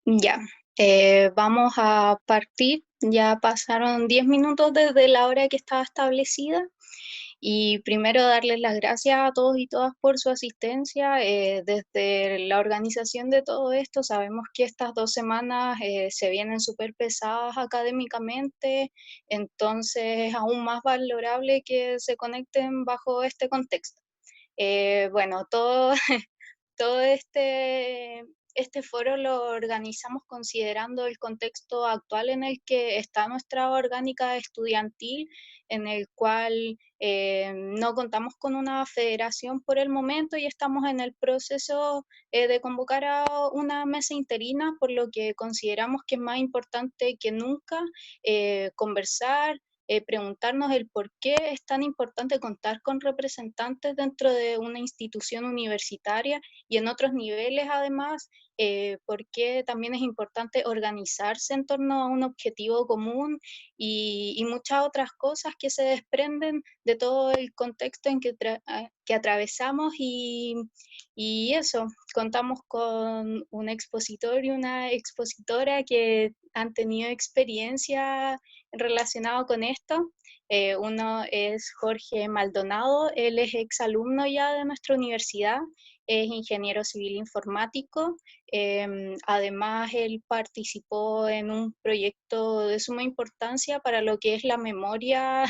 Ya, vamos a partir. Ya pasaron 10 minutos desde la hora que estaba establecida y primero darles las gracias a todos y todas por su asistencia. Desde la organización de todo esto sabemos que estas 2 semanas se vienen súper pesadas académicamente, entonces es aún más valorable que se conecten bajo este contexto. Bueno, todo este foro lo organizamos considerando el contexto actual en el que está nuestra orgánica estudiantil, en el cual no contamos con una federación por el momento y estamos en el proceso de convocar a una mesa interina, por lo que consideramos que es más importante que nunca conversar, preguntarnos el por qué es tan importante contar con representantes dentro de una institución universitaria y en otros niveles además, por qué también es importante organizarse en torno a un objetivo común y muchas otras cosas que se desprenden de todo el contexto en que atravesamos y eso, contamos con un expositor y una expositora que han tenido experiencia relacionado con esto. Uno es Jorge Maldonado, él es exalumno ya de nuestra universidad, es ingeniero civil informático. Además, él participó en un proyecto de suma importancia para lo que es la memoria,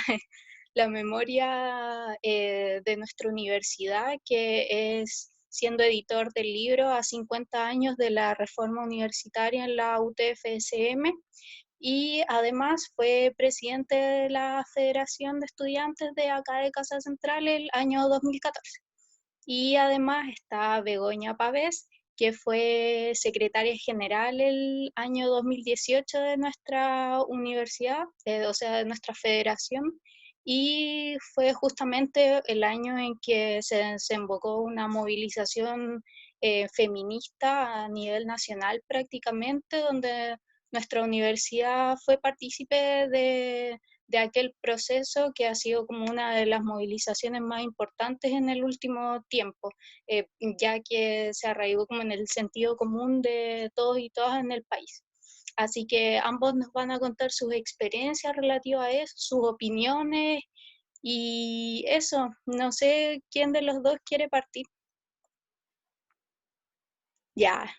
la memoria de nuestra universidad, que es siendo editor del libro a 50 años de la reforma universitaria en la UTFSM, y además fue presidente de la Federación de Estudiantes de acá de Casa Central el año 2014. Y además está Begoña Pavés, que fue secretaria general el año 2018 de nuestra universidad, o sea, de nuestra federación, y fue justamente el año en que se desembocó una movilización feminista a nivel nacional prácticamente, donde nuestra universidad fue partícipe de aquel proceso que ha sido como una de las movilizaciones más importantes en el último tiempo, ya que se arraigó como en el sentido común de todos y todas en el país. Así que ambos nos van a contar sus experiencias relativas a eso, sus opiniones y eso. No sé quién de los dos quiere partir. Ya.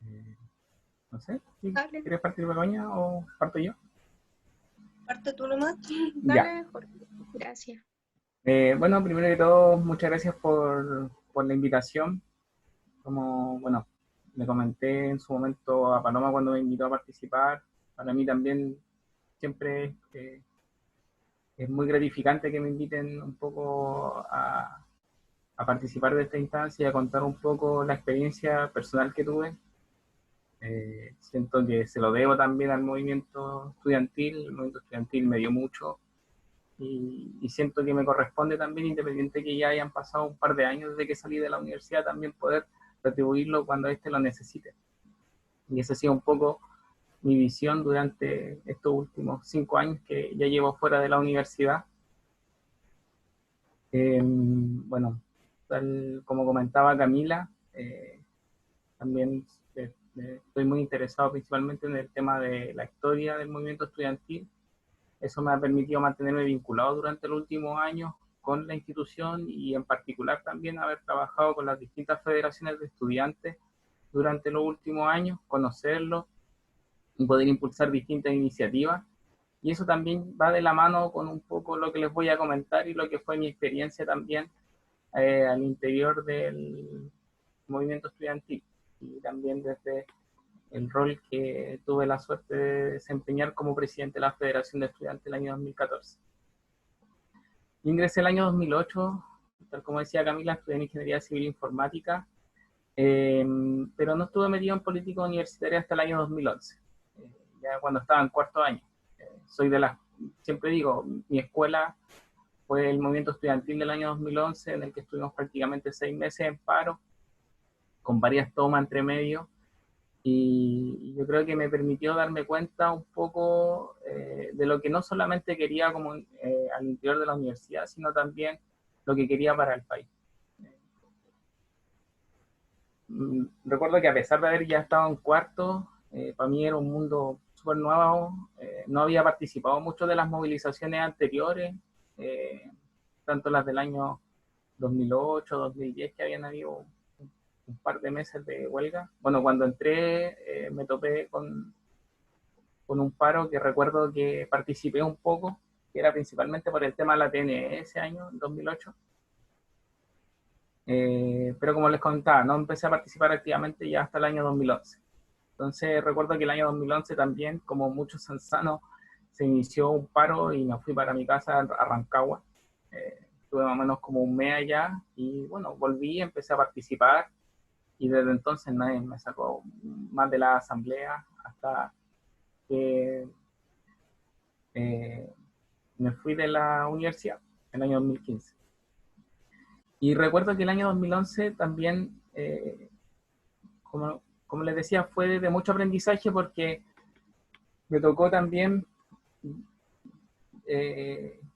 Eh, no sé, si Dale, ¿quieres partir Begoña o parto yo? parte tú nomás. Ya. Dale, Jorge. Gracias. Bueno, primero que todo, muchas gracias por la invitación. Como, bueno, le comenté en su momento a Paloma cuando me invitó a participar. Para mí también siempre es muy gratificante que me inviten un poco a participar de esta instancia y a contar un poco la experiencia personal que tuve. Siento que se lo debo también al movimiento estudiantil. El movimiento estudiantil me dio mucho y siento que me corresponde también, independiente que ya hayan pasado un par de años desde que salí de la universidad, también poder retribuirlo cuando éste lo necesite. Y esa ha sido un poco mi visión durante estos últimos 5 años que ya llevo fuera de la universidad. Bueno, tal como comentaba Camila, también estoy muy interesado principalmente en el tema de la historia del movimiento estudiantil. Eso me ha permitido mantenerme vinculado durante los últimos años con la institución y en particular también haber trabajado con las distintas federaciones de estudiantes durante los últimos años, conocerlos y poder impulsar distintas iniciativas. Y eso también va de la mano con un poco lo que les voy a comentar y lo que fue mi experiencia también al interior del movimiento estudiantil y también desde el rol que tuve la suerte de desempeñar como presidente de la Federación de Estudiantes el año 2014. Ingresé el año 2008, tal como decía Camila, estudié en Ingeniería Civil Informática, pero no estuve metido en política universitaria hasta el año 2011, ya cuando estaba en cuarto año. Soy de las, siempre digo, mi escuela fue el movimiento estudiantil del año 2011, en el que estuvimos prácticamente 6 meses en paro, con varias tomas entre medio, y yo creo que me permitió darme cuenta un poco de lo que no solamente quería como al interior de la universidad, sino también lo que quería para el país. Recuerdo que a pesar de haber ya estado en cuarto, para mí era un mundo súper nuevo, no había participado mucho de las movilizaciones anteriores, tanto las del año 2008, 2010, que habían habido un par de meses de huelga. Bueno, cuando entré me topé con un paro que recuerdo que participé un poco, que era principalmente por el tema de la TNE ese año, 2008. Pero como les contaba, no empecé a participar activamente ya hasta el año 2011. Entonces recuerdo que el año 2011 también, como muchos sanzanos, se inició un paro y me fui para mi casa a Rancagua. Estuve más o menos como un mes allá y bueno, volví, empecé a participar y desde entonces nadie me sacó más de la asamblea hasta que me fui de la universidad en el año 2015. Y recuerdo que el año 2011 también, como les decía, fue de mucho aprendizaje porque me tocó también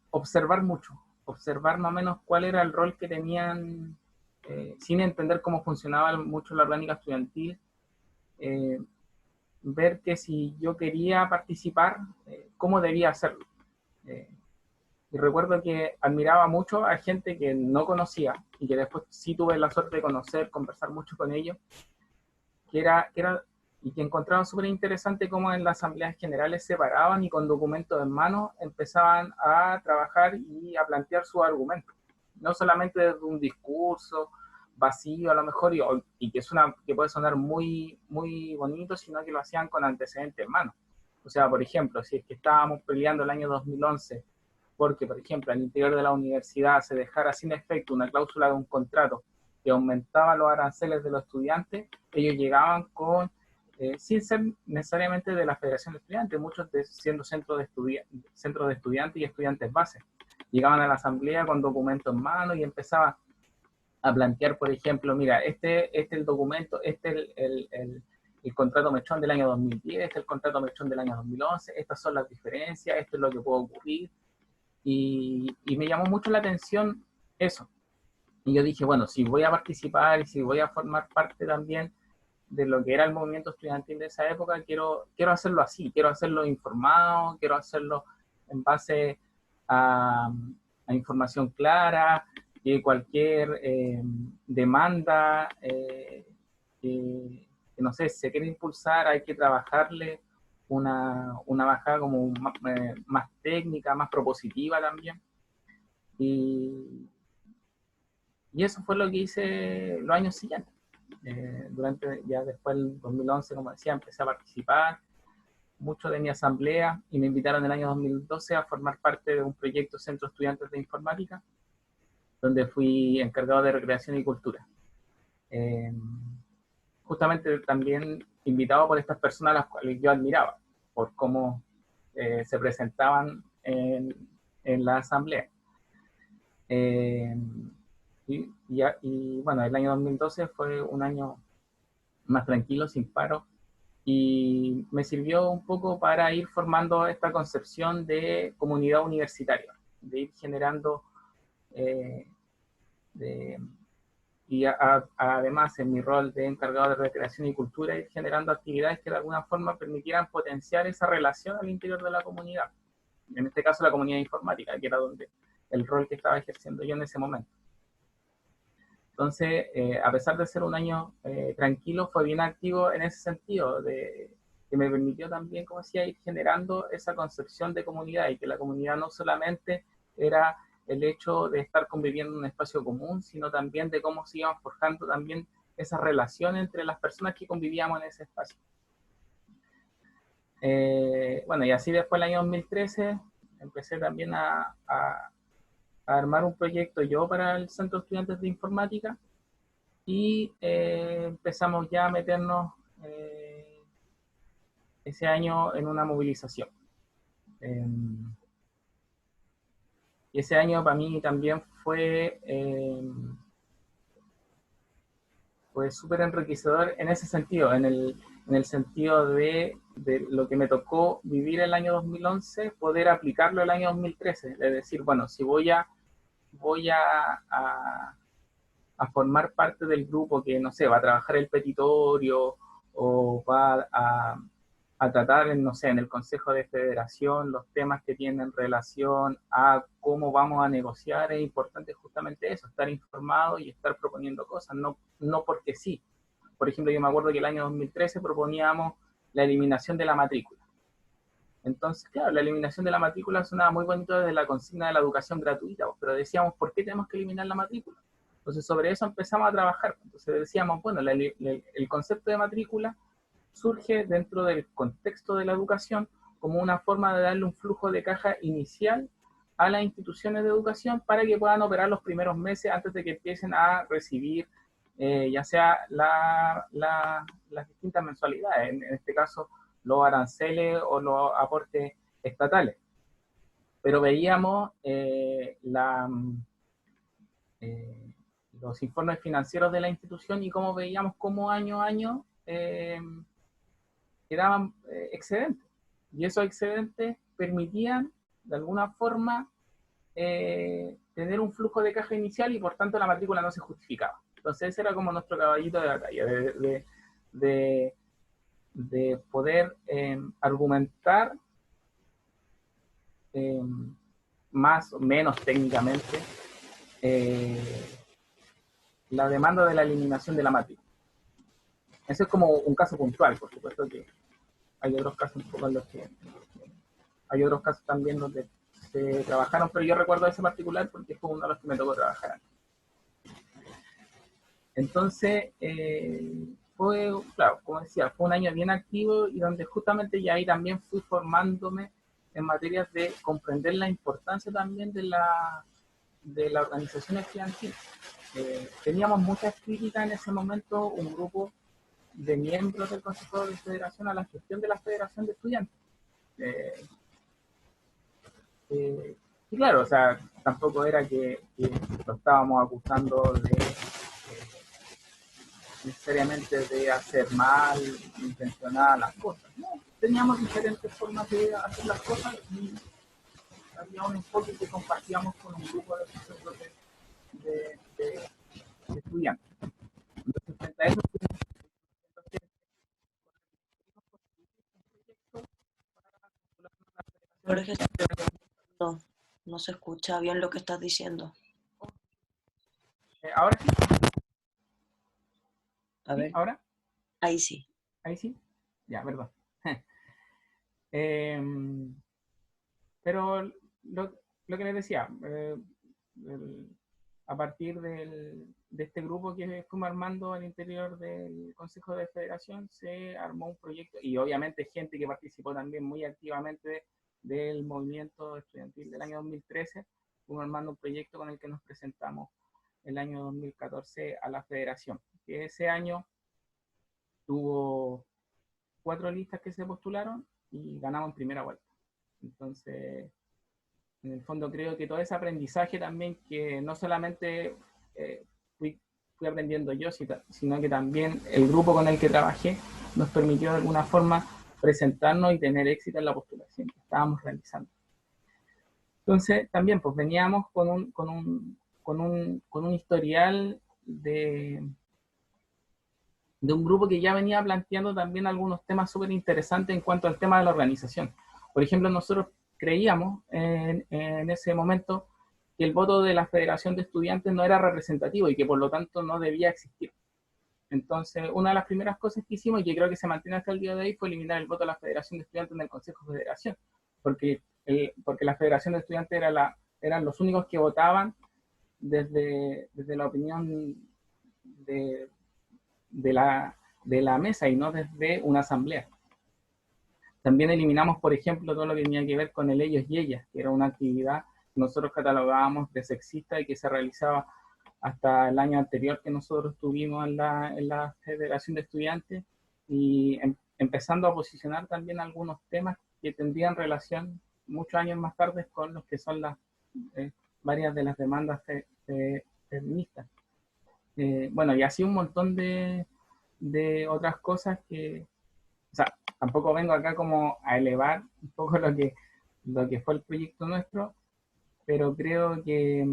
observar mucho, observar más o menos cuál era el rol que tenían, sin entender cómo funcionaba mucho la orgánica estudiantil, ver que si yo quería participar, cómo debía hacerlo. Y recuerdo que admiraba mucho a gente que no conocía y que después sí tuve la suerte de conocer, conversar mucho con ellos, y que encontraban súper interesante cómo en las asambleas generales se paraban y con documentos en mano empezaban a trabajar y a plantear sus argumentos. No solamente desde un discurso vacío a lo mejor y que puede sonar muy, muy bonito, sino que lo hacían con antecedentes en mano. O sea, por ejemplo, si es que estábamos peleando el año 2011 porque, por ejemplo, al interior de la universidad se dejara sin efecto una cláusula de un contrato que aumentaba los aranceles de los estudiantes, ellos llegaban sin ser necesariamente de la Federación de Estudiantes, muchos siendo centros de estudiantes y estudiantes base. Llegaban a la asamblea con documentos en mano y empezaban a plantear, por ejemplo, mira, este es el documento, este es el contrato mechón del año 2010, este es el contrato mechón del año 2011, estas son las diferencias, esto es lo que puede ocurrir. Y me llamó mucho la atención eso. Y yo dije, bueno, si voy a participar y si voy a formar parte también de lo que era el movimiento estudiantil de esa época, quiero hacerlo así, quiero hacerlo informado, quiero hacerlo en base a información clara, que cualquier demanda que, no sé, si se quiere impulsar, hay que trabajarle una bajada como más técnica, más propositiva también. Y eso fue lo que hice los años siguientes. Ya después del 2011, como decía, empecé a participar mucho de mi asamblea y me invitaron el año 2012 a formar parte de un proyecto Centro Estudiantes de Informática, donde fui encargado de recreación y cultura. Justamente también invitado por estas personas a las cuales yo admiraba, por cómo se presentaban en la asamblea. Y bueno, el año 2012 fue un año más tranquilo, sin paro, y me sirvió un poco para ir formando esta concepción de comunidad universitaria, de ir generando, además en mi rol de encargado de recreación y cultura, ir generando actividades que de alguna forma permitieran potenciar esa relación al interior de la comunidad, en este caso la comunidad informática, que era el rol que estaba ejerciendo yo en ese momento. Entonces, a pesar de ser un año tranquilo, fue bien activo en ese sentido, que me permitió también, como decía, ir generando esa concepción de comunidad y que la comunidad no solamente era el hecho de estar conviviendo en un espacio común, sino también de cómo se iban forjando también esa relación entre las personas que convivíamos en ese espacio. Bueno, y así después del año 2013 empecé también a armar un proyecto yo para el Centro de Estudiantes de Informática y empezamos ya a meternos ese año en una movilización. Y ese año para mí también fue súper enriquecedor en ese sentido, en el sentido de lo que me tocó vivir el año 2011, poder aplicarlo el año 2013. Es decir, bueno, si voy a voy a formar parte del grupo que, no sé, va a trabajar el petitorio o va a tratar, no sé, en el Consejo de Federación los temas que tienen relación a cómo vamos a negociar, es importante justamente eso, estar informado y estar proponiendo cosas, no porque sí. Por ejemplo, yo me acuerdo que el año 2013 proponíamos la eliminación de la matrícula. Entonces, claro, la eliminación de la matrícula sonaba muy bonito desde la consigna de la educación gratuita, pero decíamos, ¿por qué tenemos que eliminar la matrícula? Entonces, sobre eso empezamos a trabajar. Entonces decíamos, bueno, el concepto de matrícula surge dentro del contexto de la educación como una forma de darle un flujo de caja inicial a las instituciones de educación para que puedan operar los primeros meses antes de que empiecen a recibir ya sea las distintas mensualidades, en este caso los aranceles o los aportes estatales. Pero veíamos los informes financieros de la institución y cómo veíamos cómo año a año quedaban excedentes. Y esos excedentes permitían, de alguna forma, tener un flujo de caja inicial y por tanto la matrícula no se justificaba. Entonces ese era como nuestro caballito de batalla, de poder argumentar más o menos técnicamente la demanda de la eliminación de la matrícula. Ese es como un caso puntual, por supuesto que hay otros casos un poco en los que hay otros casos también donde se trabajaron, pero yo recuerdo ese particular porque fue uno de los que me tocó trabajar. Entonces, fue, claro, como decía, fue un año bien activo y donde justamente ya ahí también fui formándome en materias de comprender la importancia también de la organización estudiantil. Teníamos muchas críticas en ese momento, un grupo de miembros del Consejo de Federación a la gestión de la Federación de Estudiantes. Y claro, o sea, tampoco era que lo estábamos acusando de necesariamente de hacer mal, intencionar las cosas. No, teníamos diferentes formas de hacer las cosas y había un enfoque que compartíamos con un grupo de profesores de estudiantes. Entonces, frente a eso, Jorge, no se escucha bien lo que estás diciendo. ahora sí. A ver. ¿Ahora? Ahí sí. ¿Ahí sí? Ya, perdón. Pero lo que les decía, a partir de este grupo que fuimos armando al interior del Consejo de Federación, se armó un proyecto, y obviamente gente que participó también muy activamente del movimiento estudiantil del año 2013, fuimos armando un proyecto con el que nos presentamos el año 2014 a la Federación, que ese año tuvo 4 listas que se postularon y ganamos en primera vuelta. Entonces, en el fondo creo que todo ese aprendizaje también, que no solamente fui aprendiendo yo, sino que también el grupo con el que trabajé nos permitió de alguna forma presentarnos y tener éxito en la postulación que estábamos realizando. Entonces, también pues veníamos con un historial de un grupo que ya venía planteando también algunos temas súper interesantes en cuanto al tema de la organización. Por ejemplo, nosotros creíamos en ese momento que el voto de la Federación de Estudiantes no era representativo y que por lo tanto no debía existir. Entonces, una de las primeras cosas que hicimos, y que creo que se mantiene hasta el día de hoy, fue eliminar el voto de la Federación de Estudiantes en el Consejo de Federación, porque la Federación de Estudiantes eran los únicos que votaban desde la opinión de la mesa y no desde una asamblea. También eliminamos, por ejemplo, todo lo que tenía que ver con el ellos y ellas, que era una actividad que nosotros catalogábamos de sexista y que se realizaba hasta el año anterior que nosotros tuvimos en la Federación de Estudiantes, y empezando a posicionar también algunos temas que tendrían relación muchos años más tarde con los que son varias de las demandas feministas. Bueno, y así un montón de otras cosas que, o sea, tampoco vengo acá como a elevar un poco lo que fue el proyecto nuestro, pero creo que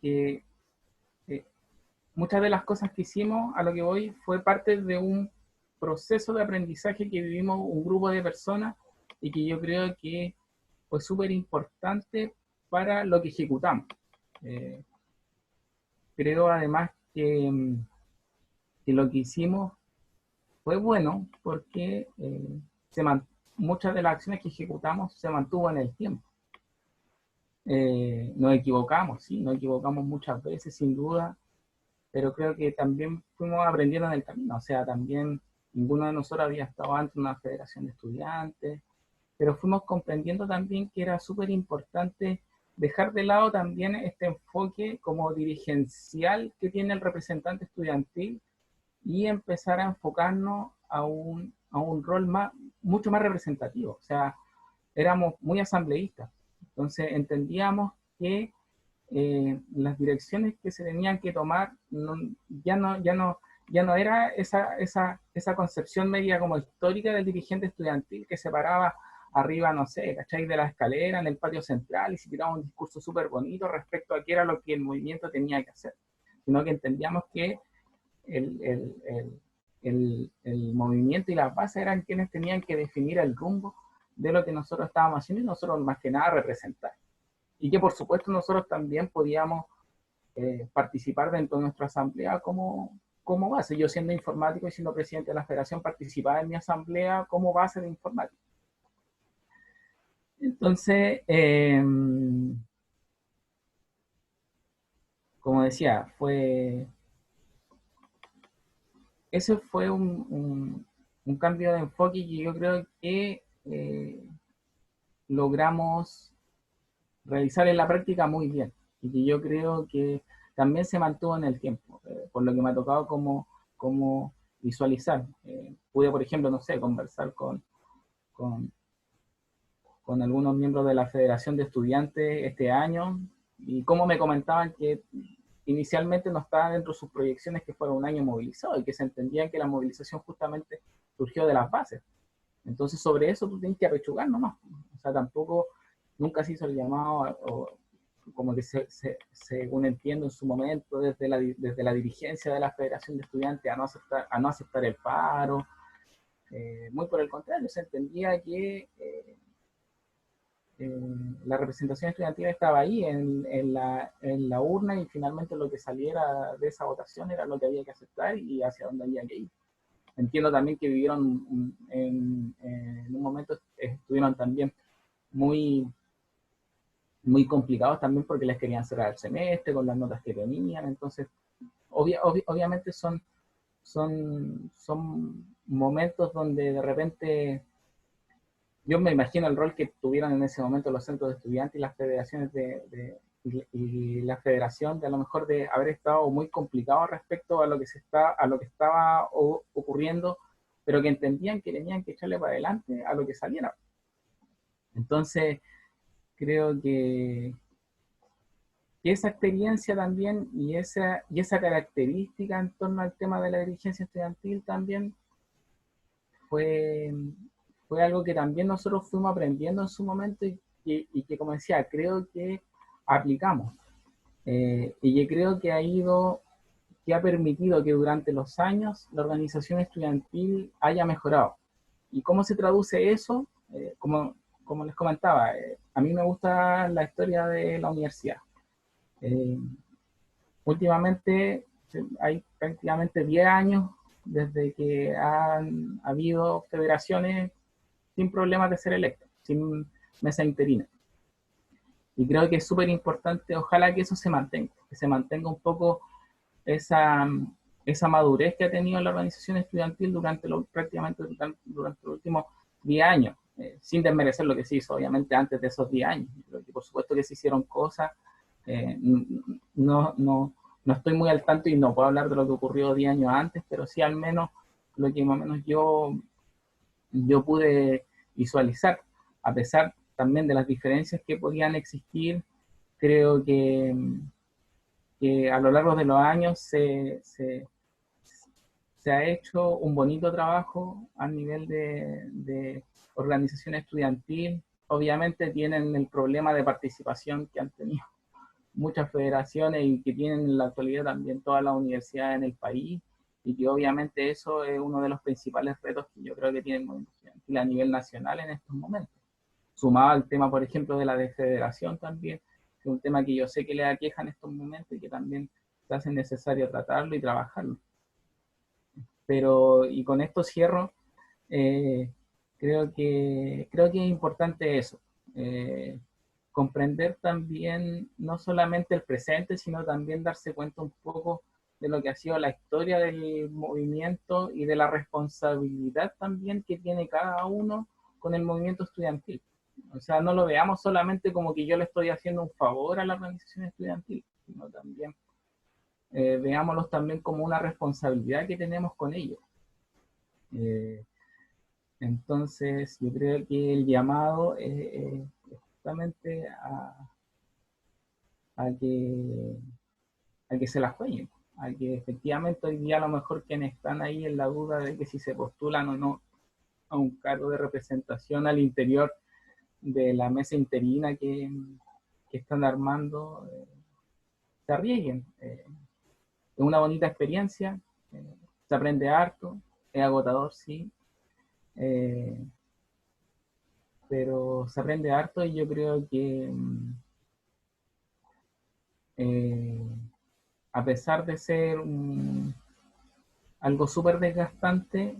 que muchas de las cosas que hicimos, a lo que voy, fue parte de un proceso de aprendizaje que vivimos un grupo de personas y que yo creo que fue súper importante para lo que ejecutamos. Creo además que lo que hicimos fue bueno porque muchas de las acciones que ejecutamos se mantuvo en el tiempo. Nos equivocamos, sí, nos equivocamos muchas veces, sin duda, pero creo que también fuimos aprendiendo en el camino. O sea, también ninguno de nosotros había estado antes en una federación de estudiantes, pero fuimos comprendiendo también que era súper importante dejar de lado también este enfoque como dirigencial que tiene el representante estudiantil y empezar a enfocarnos a un rol mucho más representativo. O sea, éramos muy asambleístas. Entonces entendíamos que las direcciones que se tenían que tomar ya no era esa concepción media como histórica del dirigente estudiantil que se paraba arriba, no sé, ¿cachai? De la escalera en el patio central y se tiraba un discurso súper bonito respecto a qué era lo que el movimiento tenía que hacer, sino que entendíamos que el movimiento y las bases eran quienes tenían que definir el rumbo de lo que nosotros estábamos haciendo y nosotros más que nada representar. Y que por supuesto nosotros también podíamos participar dentro de nuestra asamblea como base. Yo siendo informático y siendo presidente de la federación participaba en mi asamblea como base de informática. Entonces, como decía, ese fue un cambio de enfoque que yo creo que logramos realizar en la práctica muy bien y que yo creo que también se mantuvo en el tiempo, por lo que me ha tocado como visualizar. Pude, por ejemplo, no sé, conversar con algunos miembros de la Federación de Estudiantes este año y cómo me comentaban que inicialmente no estaba dentro de sus proyecciones que fuera un año movilizado y que se entendían que la movilización justamente surgió de las bases. Entonces sobre eso tú tienes que apechugar nomás. O sea, tampoco, nunca se hizo el llamado, o como que según entiendo en su momento, desde la dirigencia de la Federación de Estudiantes a no aceptar el paro. Muy por el contrario, se entendía que la representación estudiantil estaba ahí en la urna y finalmente lo que saliera de esa votación era lo que había que aceptar y hacia dónde había que ir. Entiendo también que vivieron en un momento, estuvieron también muy complicados también porque les querían cerrar el semestre con las notas que tenían. Entonces, obviamente son momentos donde de repente yo me imagino el rol que tuvieron en ese momento los centros de estudiantes y las federaciones y la federación de a lo mejor de haber estado muy complicado respecto a lo que estaba ocurriendo, pero que entendían que tenían que echarle para adelante a lo que saliera. Entonces, creo que esa experiencia también y esa característica en torno al tema de la dirigencia estudiantil también fue algo que también nosotros fuimos aprendiendo en su momento y que, como decía, creo que aplicamos. Y que creo que ha permitido que durante los años la organización estudiantil haya mejorado. ¿Y cómo se traduce eso? Como les comentaba, a mí me gusta la historia de la universidad. Últimamente hay prácticamente 10 años desde que han habido federaciones sin problemas de ser electas, sin mesa interina. Y creo que es súper importante, ojalá que eso se mantenga un poco esa madurez que ha tenido la organización estudiantil prácticamente durante los últimos 10 años, sin desmerecer lo que se hizo, obviamente, antes de esos 10 años. Creo que por supuesto que se hicieron cosas, no estoy muy al tanto y no puedo hablar de lo que ocurrió 10 años antes, pero sí al menos lo que más o menos yo pude visualizar, a pesar también de las diferencias que podían existir. Creo que a lo largo de los años se ha hecho un bonito trabajo a nivel de organización estudiantil. Obviamente tienen el problema de participación que han tenido muchas federaciones y que tienen en la actualidad también todas las universidades en el país, y que obviamente eso es uno de los principales retos que yo creo que tiene el movimiento estudiantil a nivel nacional en estos momentos. Sumado al tema, por ejemplo, de la desfederación también, que es un tema que yo sé que le aqueja en estos momentos y que también se hace necesario tratarlo y trabajarlo. Pero, y con esto cierro, eh, creo que es importante eso, comprender también no solamente el presente, sino también darse cuenta un poco de lo que ha sido la historia del movimiento y de la responsabilidad también que tiene cada uno con el movimiento estudiantil. O sea, no lo veamos solamente como que yo le estoy haciendo un favor a la organización estudiantil, sino también veámoslos también como una responsabilidad que tenemos con ellos. Entonces, yo creo que el llamado es justamente a que, a que se la jueguen, a que efectivamente hoy día a lo mejor quienes están ahí en la duda de que si se postulan o no a un cargo de representación al interior de la mesa interina que están armando, se arriesguen. Es una bonita experiencia, se aprende harto, es agotador, sí, pero se aprende harto y yo creo que a pesar de ser algo súper desgastante,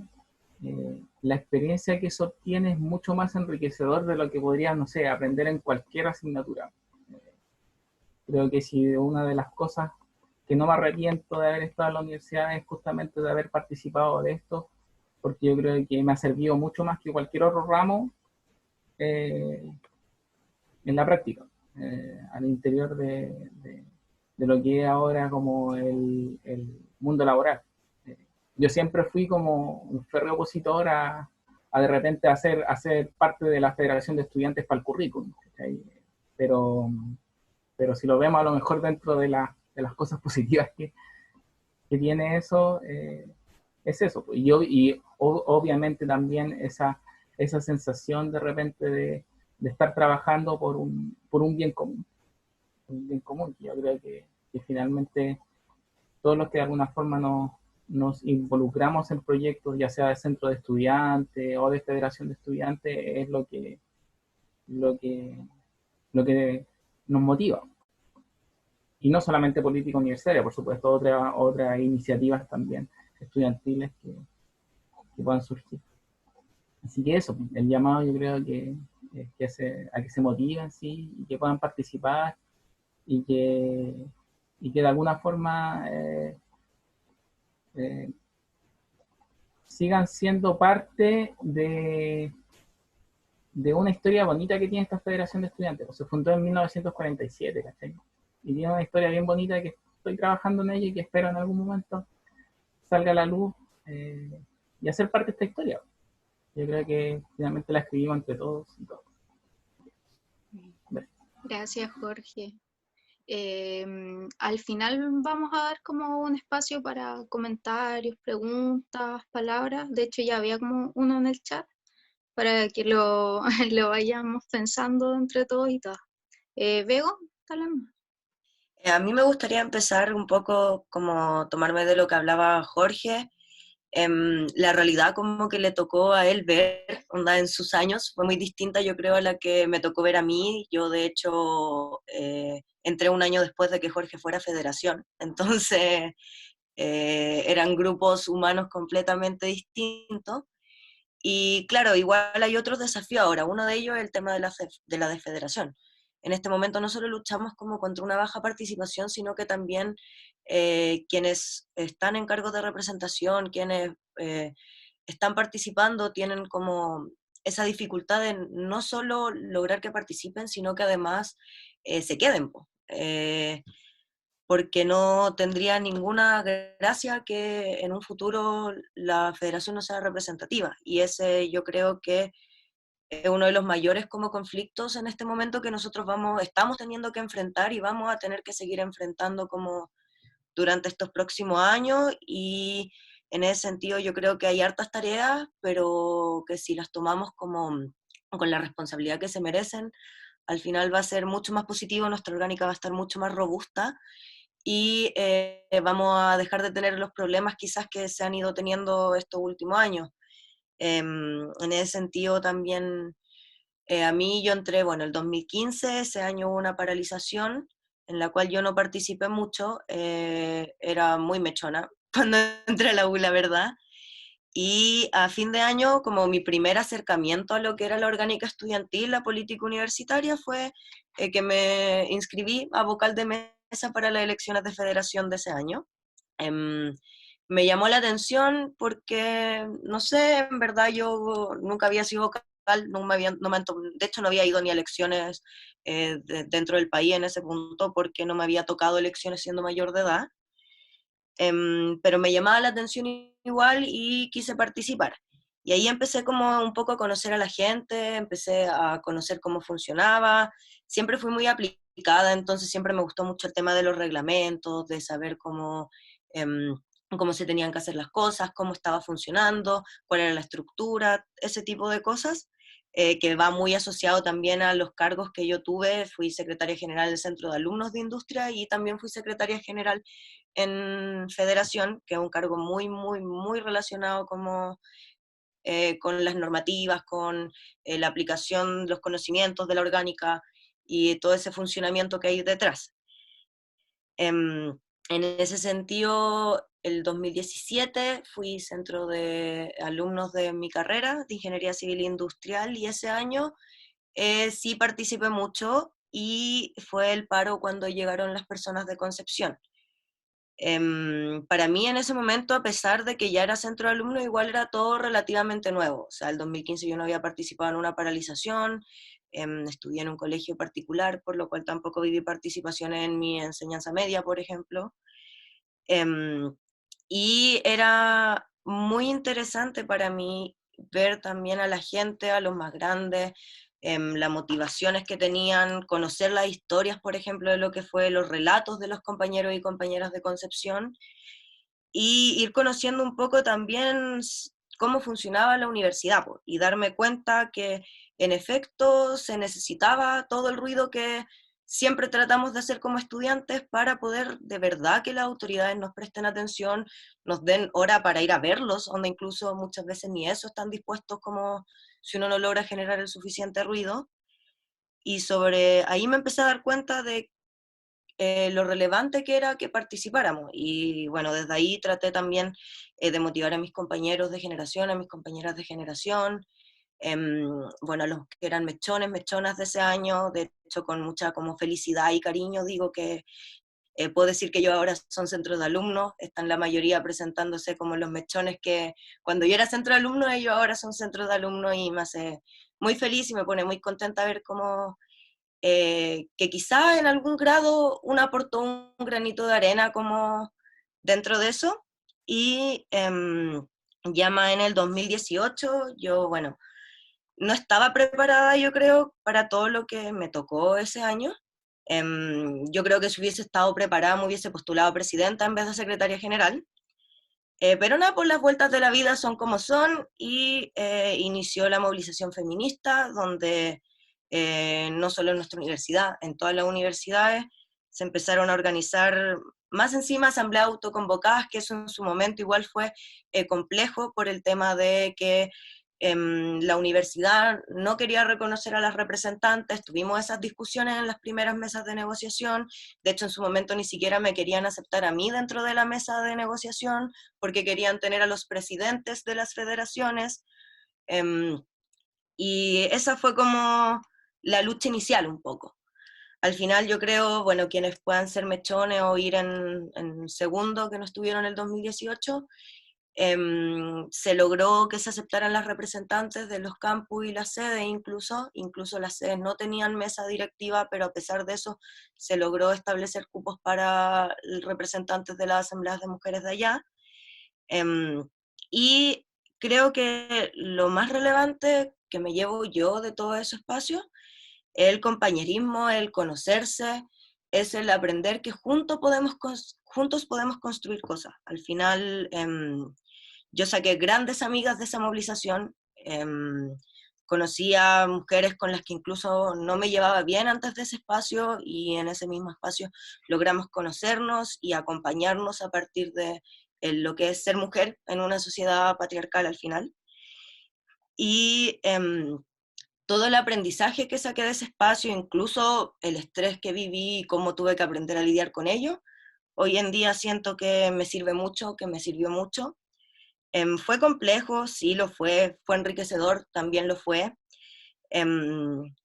la experiencia que se obtiene es mucho más enriquecedor de lo que podrías, no sé, aprender en cualquier asignatura. Creo que si una de las cosas que no me arrepiento de haber estado en la universidad es justamente de haber participado de esto, porque yo creo que me ha servido mucho más que cualquier otro ramo en la práctica, al interior de lo que es ahora como el mundo laboral. Yo siempre fui como un férreo opositor a de repente hacer parte de la Federación de Estudiantes para el currículum, ¿cachai? Pero, pero si lo vemos a lo mejor dentro de las cosas positivas que tiene eso, es eso. Obviamente también esa sensación de repente de estar trabajando por un bien común. Un bien común. Yo creo que finalmente todos los que de alguna forma nos involucramos en proyectos, ya sea de centro de estudiantes o de federación de estudiantes, es lo que, lo que nos motiva. Y no solamente política universitaria, por supuesto, otras iniciativas también estudiantiles que puedan surgir. Así que eso, el llamado yo creo a que se motiven, sí, y que puedan participar y que de alguna forma eh, sigan siendo parte de una historia bonita que tiene esta Federación de Estudiantes. Pues se fundó en 1947, ¿cachai? Y tiene una historia bien bonita que estoy trabajando en ella y que espero en algún momento salga a la luz y hacer parte de esta historia. Yo creo que finalmente la escribimos entre todos y todos. Gracias, Jorge. Al final vamos a dar como un espacio para comentarios, preguntas, palabras. De hecho, ya había como uno en el chat para que lo, lo vayamos pensando entre todos y todas. Bego, dale nomás. A mí me gustaría empezar un poco como tomarme de lo que hablaba Jorge. La realidad como que le tocó a él ver, onda, en sus años, fue muy distinta yo creo a la que me tocó ver a mí. Yo de hecho entré un año después de que Jorge fuera a Federación, entonces eran grupos humanos completamente distintos. Y claro, igual hay otros desafíos ahora. Uno de ellos es el tema de la desfederación. En este momento no solo luchamos como contra una baja participación, sino que también quienes están en cargos de representación, quienes están participando, tienen como esa dificultad de no solo lograr que participen, sino que además se queden. Porque no tendría ninguna gracia que en un futuro la federación no sea representativa. Y ese yo creo que es uno de los mayores como conflictos en este momento que nosotros estamos teniendo que enfrentar y vamos a tener que seguir enfrentando como durante estos próximos años. Y en ese sentido yo creo que hay hartas tareas, pero que si las tomamos como con la responsabilidad que se merecen, al final va a ser mucho más positivo, nuestra orgánica va a estar mucho más robusta y vamos a dejar de tener los problemas quizás que se han ido teniendo estos últimos años. En ese sentido también, a mí yo entré, bueno, el 2015, ese año hubo una paralización en la cual yo no participé mucho, era muy mechona cuando entré a la U, la verdad. Y a fin de año, como mi primer acercamiento a lo que era la orgánica estudiantil, la política universitaria, fue que me inscribí a vocal de mesa para las elecciones de federación de ese año. Em, Me llamó la atención porque, no sé, en verdad yo nunca había sido vocal, de hecho no había ido ni a elecciones dentro del país en ese punto porque no me había tocado elecciones siendo mayor de edad. Pero me llamaba la atención igual y quise participar. Y ahí empecé como un poco a conocer a la gente, empecé a conocer cómo funcionaba, siempre fui muy aplicada, entonces siempre me gustó mucho el tema de los reglamentos, de saber cómo se tenían que hacer las cosas, cómo estaba funcionando, cuál era la estructura, ese tipo de cosas, que va muy asociado también a los cargos que yo tuve. Fui secretaria general del Centro de Alumnos de Industria y también fui secretaria general en Federación, que es un cargo muy, muy, muy relacionado con las normativas, con la aplicación, los conocimientos de la orgánica y todo ese funcionamiento que hay detrás. En ese sentido, el 2017 fui centro de alumnos de mi carrera de Ingeniería Civil e Industrial y ese año sí participé mucho y fue el paro cuando llegaron las personas de Concepción. Para mí en ese momento, a pesar de que ya era centro de alumnos, igual era todo relativamente nuevo. O sea, el 2015 yo no había participado en una paralización, estudié en un colegio particular, por lo cual tampoco viví participación en mi enseñanza media, por ejemplo. Em, y era muy interesante para mí ver también a la gente, a los más grandes, las motivaciones que tenían, conocer las historias, por ejemplo, de lo que fue los relatos de los compañeros y compañeras de Concepción, y ir conociendo un poco también cómo funcionaba la universidad, po, y darme cuenta que en efecto se necesitaba todo el ruido que siempre tratamos de hacer como estudiantes para poder de verdad que las autoridades nos presten atención, nos den hora para ir a verlos, donde incluso muchas veces ni eso están dispuestos, como si uno no logra generar el suficiente ruido. Y sobre ahí me empecé a dar cuenta de lo relevante que era que participáramos. Y bueno, desde ahí traté también de motivar a mis compañeros de generación, a mis compañeras de generación, bueno, a los que eran mechones, mechonas de ese año, de hecho con mucha como felicidad y cariño digo que puedo decir que yo ahora son centros de alumnos, están la mayoría presentándose como los mechones que cuando yo era centro de alumnos, ellos ahora son centros de alumnos y me hace muy feliz y me pone muy contenta ver cómo que quizá en algún grado uno aportó un granito de arena como dentro de eso. Y ya más en el 2018, yo, bueno, no estaba preparada, yo creo, para todo lo que me tocó ese año. Yo creo que si hubiese estado preparada me hubiese postulado a presidenta en vez de secretaria general. Pero nada, por las vueltas de la vida son como son y inició la movilización feminista, donde no solo en nuestra universidad, en todas las universidades se empezaron a organizar más encima asambleas autoconvocadas, que eso en su momento igual fue complejo por el tema de que la universidad no quería reconocer a las representantes, tuvimos esas discusiones en las primeras mesas de negociación, de hecho en su momento ni siquiera me querían aceptar a mí dentro de la mesa de negociación, porque querían tener a los presidentes de las federaciones, y esa fue como la lucha inicial un poco. Al final yo creo, bueno, quienes puedan ser mechones o ir en segundo, que no estuvieron en el 2018, se logró que se aceptaran las representantes de los campus y las sedes, incluso las sedes no tenían mesa directiva, pero a pesar de eso se logró establecer cupos para representantes de las asambleas de mujeres de allá. Y creo que lo más relevante que me llevo yo de todo ese espacio es el compañerismo, el conocerse, es el aprender que juntos podemos construir cosas. Al final, yo saqué grandes amigas de esa movilización, Conocí a mujeres con las que incluso no me llevaba bien antes de ese espacio, y en ese mismo espacio logramos conocernos y acompañarnos a partir de lo que es ser mujer en una sociedad patriarcal al final. Y todo el aprendizaje que saqué de ese espacio, incluso el estrés que viví y cómo tuve que aprender a lidiar con ello, hoy en día siento que me sirve mucho, que me sirvió mucho. Fue complejo, sí lo fue enriquecedor, también lo fue. Em,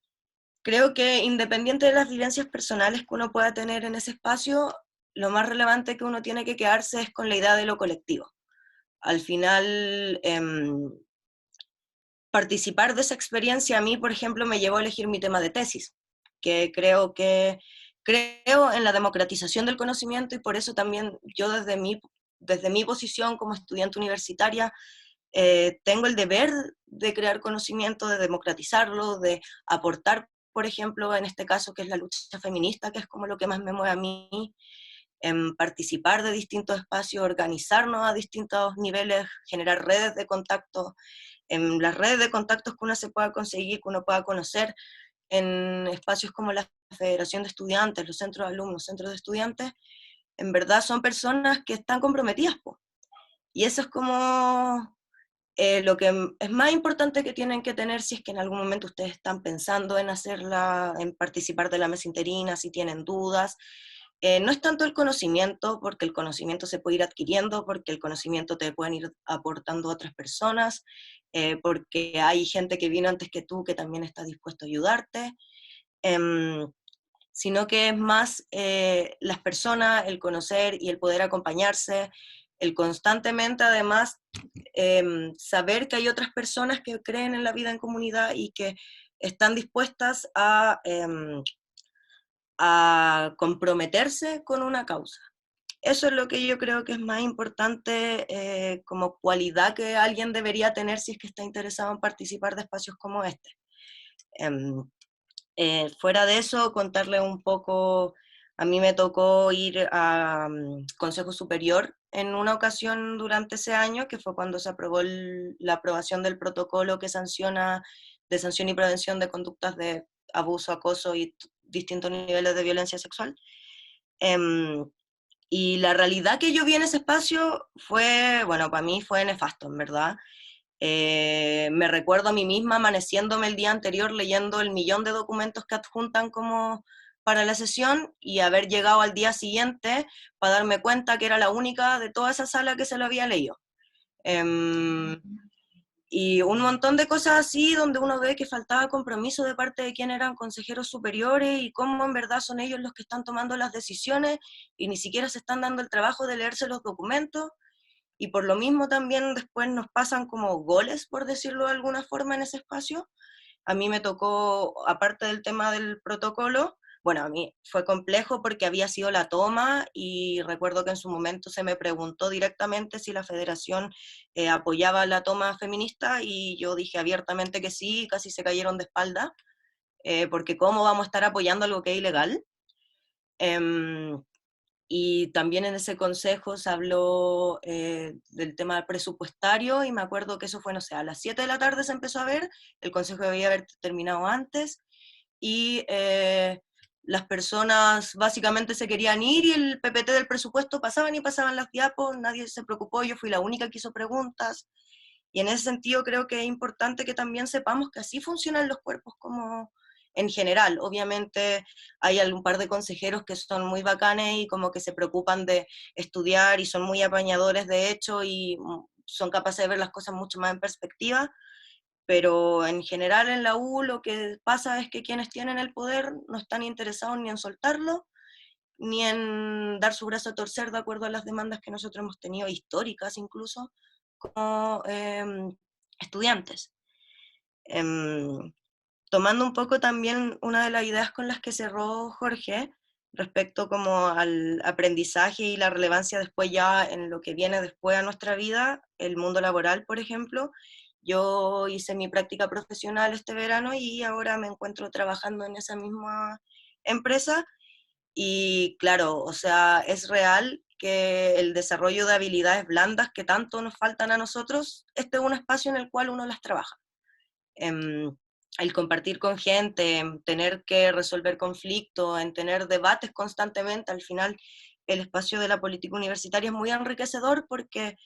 Creo que independiente de las vivencias personales que uno pueda tener en ese espacio, lo más relevante que uno tiene que quedarse es con la idea de lo colectivo. Al final, participar de esa experiencia a mí, por ejemplo, me llevó a elegir mi tema de tesis, que creo en la democratización del conocimiento, y por eso también yo desde mi posición como estudiante universitaria tengo el deber de crear conocimiento, de democratizarlo, de aportar, por ejemplo, en este caso que es la lucha feminista, que es como lo que más me mueve a mí, en participar de distintos espacios, organizarnos a distintos niveles, generar redes de contacto, en las redes de contactos que uno se pueda conseguir, que uno pueda conocer en espacios como la Federación de Estudiantes, los centros de alumnos, centros de estudiantes, en verdad son personas que están comprometidas, po. Y eso es como lo que es más importante que tienen que tener si es que en algún momento ustedes están pensando en hacerla, en participar de la mesa interina, si tienen dudas. No es tanto el conocimiento, porque el conocimiento se puede ir adquiriendo, porque el conocimiento te pueden ir aportando otras personas, porque hay gente que vino antes que tú que también está dispuesto a ayudarte, em, sino que es más las personas, el conocer y el poder acompañarse, el constantemente además saber que hay otras personas que creen en la vida en comunidad y que están dispuestas a comprometerse con una causa. Eso es lo que yo creo que es más importante como cualidad que alguien debería tener si es que está interesado en participar de espacios como este. Fuera de eso, contarle un poco, a mí me tocó ir a Consejo Superior en una ocasión durante ese año, que fue cuando se aprobó la aprobación del protocolo que sanciona, de sanción y prevención de conductas de abuso, acoso y distintos niveles de violencia sexual. Y la realidad que yo vi en ese espacio fue, bueno, para mí fue nefasto, en verdad. Me recuerdo a mí misma amaneciéndome el día anterior leyendo el millón de documentos que adjuntan como para la sesión, y haber llegado al día siguiente para darme cuenta que era la única de toda esa sala que se lo había leído. Y un montón de cosas así donde uno ve que faltaba compromiso de parte de quienes eran consejeros superiores y cómo en verdad son ellos los que están tomando las decisiones y ni siquiera se están dando el trabajo de leerse los documentos. Y por lo mismo también después nos pasan como goles, por decirlo de alguna forma, en ese espacio. A mí me tocó, aparte del tema del protocolo, bueno, a mí fue complejo porque había sido la toma, y recuerdo que en su momento se me preguntó directamente si la federación apoyaba la toma feminista, y yo dije abiertamente que sí, casi se cayeron de espalda, porque ¿cómo vamos a estar apoyando algo que es ilegal? Em, y también en ese consejo se habló del tema presupuestario, y me acuerdo que eso fue, no sé, a las 7 de la tarde se empezó a ver, el consejo debía haber terminado antes, y las personas básicamente se querían ir, y el PPT del presupuesto pasaban y pasaban las diapos, nadie se preocupó, yo fui la única que hizo preguntas, y en ese sentido creo que es importante que también sepamos que así funcionan los cuerpos como en general. Obviamente hay algún par de consejeros que son muy bacanes y como que se preocupan de estudiar y son muy apañadores de hecho y son capaces de ver las cosas mucho más en perspectiva, pero en general en la U lo que pasa es que quienes tienen el poder no están interesados ni en soltarlo, ni en dar su brazo a torcer de acuerdo a las demandas que nosotros hemos tenido, históricas incluso, como estudiantes. Em, Tomando un poco también una de las ideas con las que cerró Jorge, respecto como al aprendizaje y la relevancia después ya en lo que viene después a nuestra vida, el mundo laboral, por ejemplo. Yo hice mi práctica profesional este verano y ahora me encuentro trabajando en esa misma empresa, y claro, o sea, es real que el desarrollo de habilidades blandas que tanto nos faltan a nosotros, este es un espacio en el cual uno las trabaja. el compartir con gente, en tener que resolver conflictos, en tener debates constantemente. Al final el espacio de la política universitaria es muy enriquecedor porque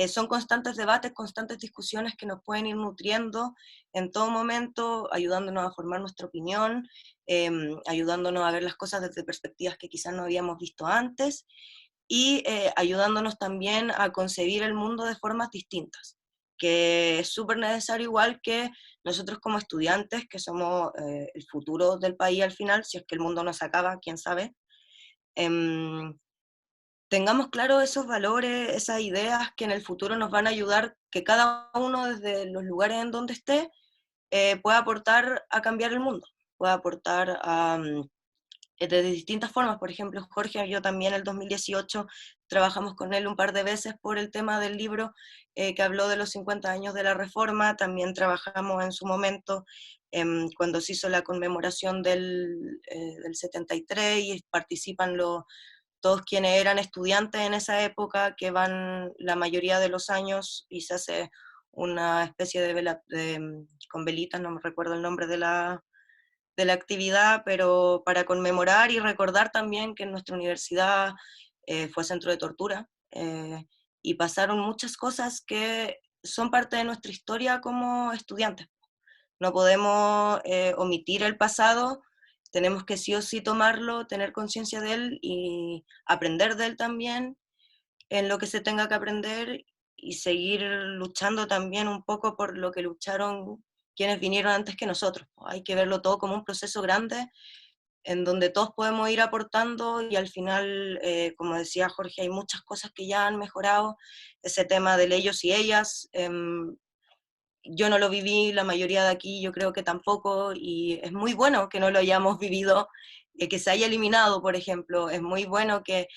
son constantes debates, constantes discusiones que nos pueden ir nutriendo en todo momento, ayudándonos a formar nuestra opinión, ayudándonos a ver las cosas desde perspectivas que quizás no habíamos visto antes, y ayudándonos también a concebir el mundo de formas distintas, que es súper necesario, igual que nosotros como estudiantes, que somos el futuro del país al final, si es que el mundo nos acaba, quién sabe, tengamos claro esos valores, esas ideas que en el futuro nos van a ayudar, que cada uno desde los lugares en donde esté pueda aportar a cambiar el mundo, pueda aportar a de distintas formas. Por ejemplo, Jorge, yo también en el 2018 trabajamos con él un par de veces por el tema del libro que habló de los 50 años de la Reforma. También trabajamos en su momento cuando se hizo la conmemoración del 73 y participan todos quienes eran estudiantes en esa época, que van la mayoría de los años y se hace una especie de vela, con velitas, no me recuerdo el nombre de la actividad, pero para conmemorar y recordar también que en nuestra universidad fue centro de tortura y pasaron muchas cosas que son parte de nuestra historia como estudiantes. No podemos omitir el pasado, tenemos que sí o sí tomarlo, tener conciencia de él y aprender de él también en lo que se tenga que aprender, y seguir luchando también un poco por lo que lucharon quienes vinieron antes que nosotros. Hay que verlo todo como un proceso grande en donde todos podemos ir aportando, y al final, como decía Jorge, hay muchas cosas que ya han mejorado. Ese tema del ellos y ellas, yo no lo viví, la mayoría de aquí yo creo que tampoco, y es muy bueno que no lo hayamos vivido, que se haya eliminado, por ejemplo. Es muy bueno que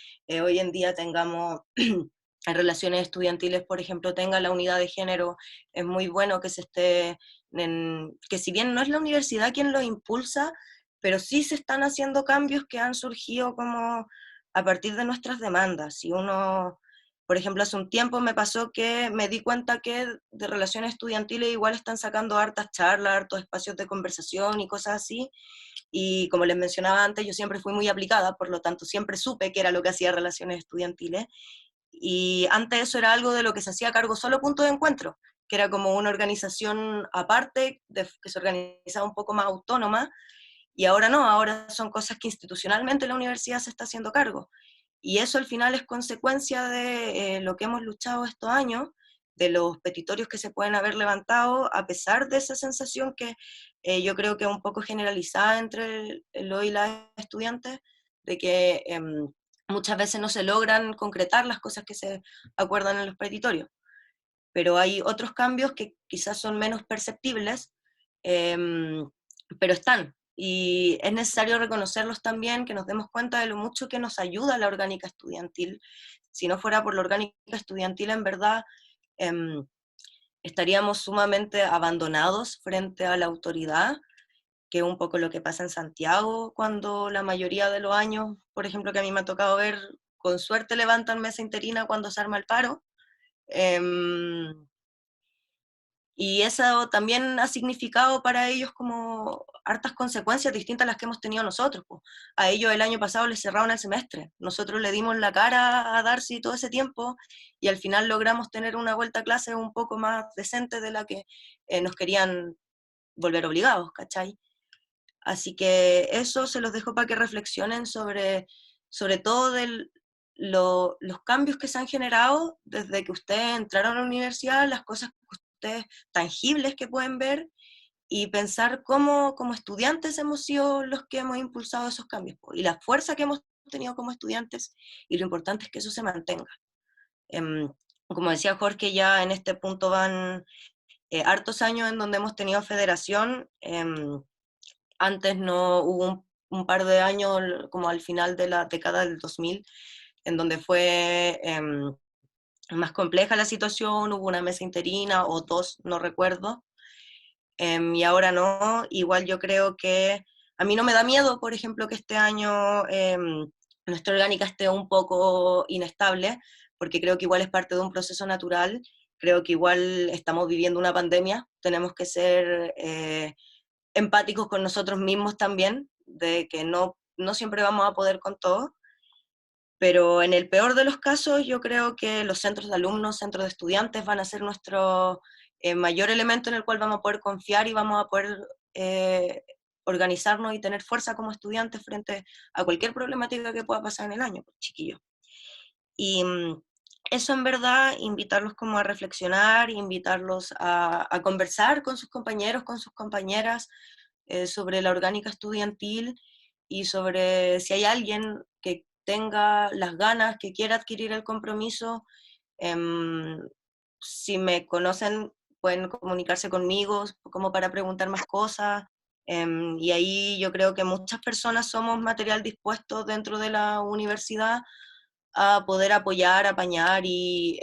hoy en día tengamos en relaciones estudiantiles, por ejemplo, tenga la unidad de género. Es muy bueno que se esté, que si bien no es la universidad quien lo impulsa, pero sí se están haciendo cambios que han surgido como a partir de nuestras demandas. Si uno, por ejemplo, hace un tiempo me pasó que me di cuenta que de relaciones estudiantiles igual están sacando hartas charlas, hartos espacios de conversación y cosas así, y como les mencionaba antes, yo siempre fui muy aplicada, por lo tanto siempre supe que era lo que hacía relaciones estudiantiles, y antes eso era algo de lo que se hacía cargo solo Punto de Encuentro, que era como una organización aparte, que se organizaba un poco más autónoma, y ahora no, ahora son cosas que institucionalmente la universidad se está haciendo cargo. Y eso al final es consecuencia de lo que hemos luchado estos años, de los petitorios que se pueden haber levantado, a pesar de esa sensación que yo creo que es un poco generalizada entre los y las estudiantes, de que muchas veces no se logran concretar las cosas que se acuerdan en los petitorios. Pero hay otros cambios que quizás son menos perceptibles, pero están. Y es necesario reconocerlos también, que nos demos cuenta de lo mucho que nos ayuda la orgánica estudiantil. Si no fuera por la orgánica estudiantil, en verdad, estaríamos sumamente abandonados frente a la autoridad, que es un poco lo que pasa en Santiago, cuando la mayoría de los años, por ejemplo, que a mí me ha tocado ver, con suerte levantan mesa interina cuando se arma el paro. Y eso también ha significado para ellos como hartas consecuencias distintas a las que hemos tenido nosotros. Pues. A ellos el año pasado les cerraron el semestre. Nosotros le dimos la cara a Darcy todo ese tiempo y al final logramos tener una vuelta a clase un poco más decente de la que nos querían volver obligados, ¿cachai? Así que eso se los dejo para que reflexionen sobre todo los cambios que se han generado desde que ustedes entraron a la universidad, las cosas que ustedes tangibles que pueden ver, y pensar cómo como estudiantes hemos sido los que hemos impulsado esos cambios, y la fuerza que hemos tenido como estudiantes, y lo importante es que eso se mantenga. Como decía Jorge, ya en este punto van hartos años en donde hemos tenido federación. Antes no hubo un par de años, como al final de la década del 2000, en donde fue más compleja la situación, hubo una mesa interina o dos, no recuerdo, y ahora no. Igual yo creo que a mí no me da miedo, por ejemplo, que este año nuestra orgánica esté un poco inestable, porque creo que igual es parte de un proceso natural, creo que igual estamos viviendo una pandemia, tenemos que ser empáticos con nosotros mismos también, de que no siempre vamos a poder con todo, pero en el peor de los casos yo creo que los centros de alumnos, centros de estudiantes van a ser nuestro mayor elemento en el cual vamos a poder confiar y vamos a poder organizarnos y tener fuerza como estudiantes frente a cualquier problemática que pueda pasar en el año, pues, chiquillos. Y eso en verdad, invitarlos como a reflexionar, invitarlos a conversar con sus compañeros, con sus compañeras, sobre la orgánica estudiantil y sobre si hay alguien que tenga las ganas, que quiera adquirir el compromiso. em, si me conocen, pueden comunicarse conmigo como para preguntar más cosas. Y ahí yo creo que muchas personas somos material dispuesto dentro de la universidad a poder apoyar, apañar y,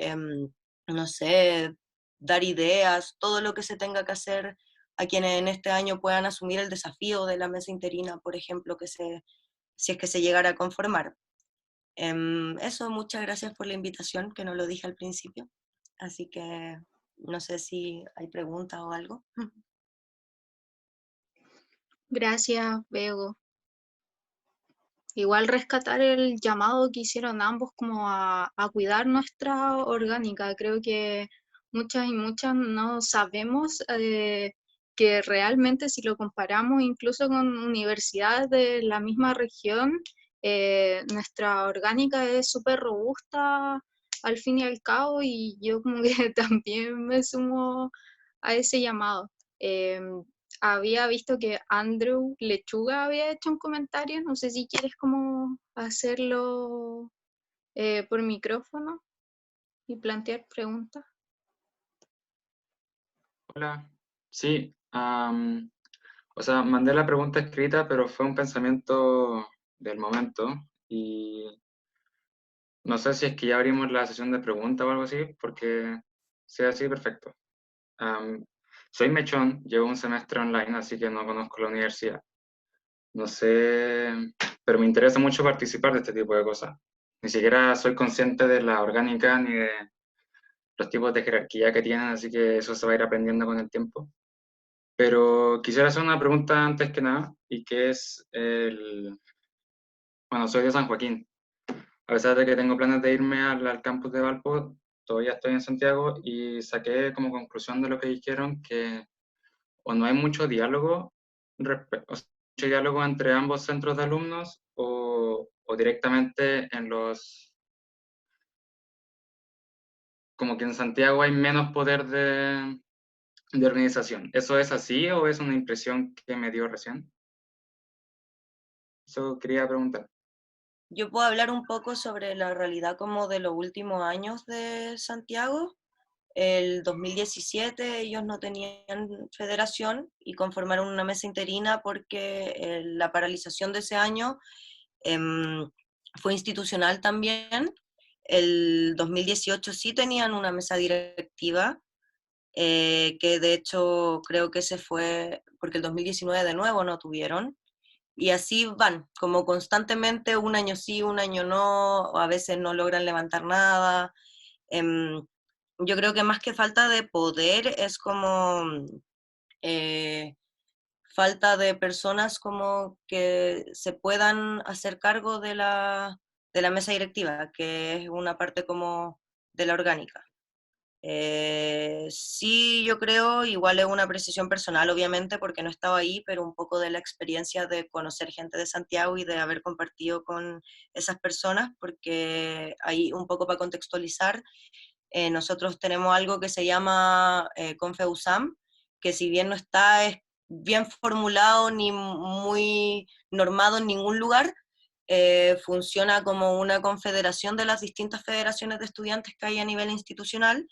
no sé, dar ideas, todo lo que se tenga que hacer a quienes en este año puedan asumir el desafío de la mesa interina, por ejemplo, si es que se llegara a conformar. Eso, muchas gracias por la invitación, que no lo dije al principio. Así que no sé si hay preguntas o algo. Gracias, Bego. Igual rescatar el llamado que hicieron ambos como a cuidar nuestra orgánica. Creo que muchas y muchas no sabemos que realmente si lo comparamos incluso con universidades de la misma región, nuestra orgánica es súper robusta al fin y al cabo, y yo como que también me sumo a ese llamado. Había visto que Andrew Lechuga había hecho un comentario, no sé si quieres como hacerlo por micrófono y plantear preguntas. Hola, sí, o sea, mandé la pregunta escrita, pero fue un pensamiento del momento y no sé si es que ya abrimos la sesión de preguntas o algo así, porque sea así, perfecto. Am, Soy mechón, llevo un semestre online, así que no conozco la universidad. No sé, pero me interesa mucho participar de este tipo de cosas. Ni siquiera soy consciente de la orgánica ni de los tipos de jerarquía que tienen, así que eso se va a ir aprendiendo con el tiempo. Pero quisiera hacer una pregunta antes que nada, y que es bueno, soy de San Joaquín. A pesar de que tengo planes de irme al campus de Valpo, todavía estoy en Santiago y saqué como conclusión de lo que dijeron que o no hay mucho diálogo, o sea, mucho diálogo entre ambos centros de alumnos o directamente en como que en Santiago hay menos poder de organización. ¿Eso es así o es una impresión que me dio recién? Eso quería preguntar. Yo puedo hablar un poco sobre la realidad como de los últimos años de Santiago. El 2017 ellos no tenían federación y conformaron una mesa interina porque la paralización de ese año fue institucional también. El 2018 sí tenían una mesa directiva, que de hecho creo que se fue porque el 2019 de nuevo no tuvieron. Y así van, como constantemente, un año sí, un año no, o a veces no logran levantar nada. Yo creo que más que falta de poder es como eh, falta de personas como que se puedan hacer cargo de la mesa directiva, que es una parte como de la orgánica. Sí, yo creo, igual es una precisión personal, obviamente, porque no estaba ahí, pero un poco de la experiencia de conocer gente de Santiago y de haber compartido con esas personas, porque ahí un poco para contextualizar, nosotros tenemos algo que se llama Confeusam, que si bien no está bien formulado ni muy normado en ningún lugar, funciona como una confederación de las distintas federaciones de estudiantes que hay a nivel institucional,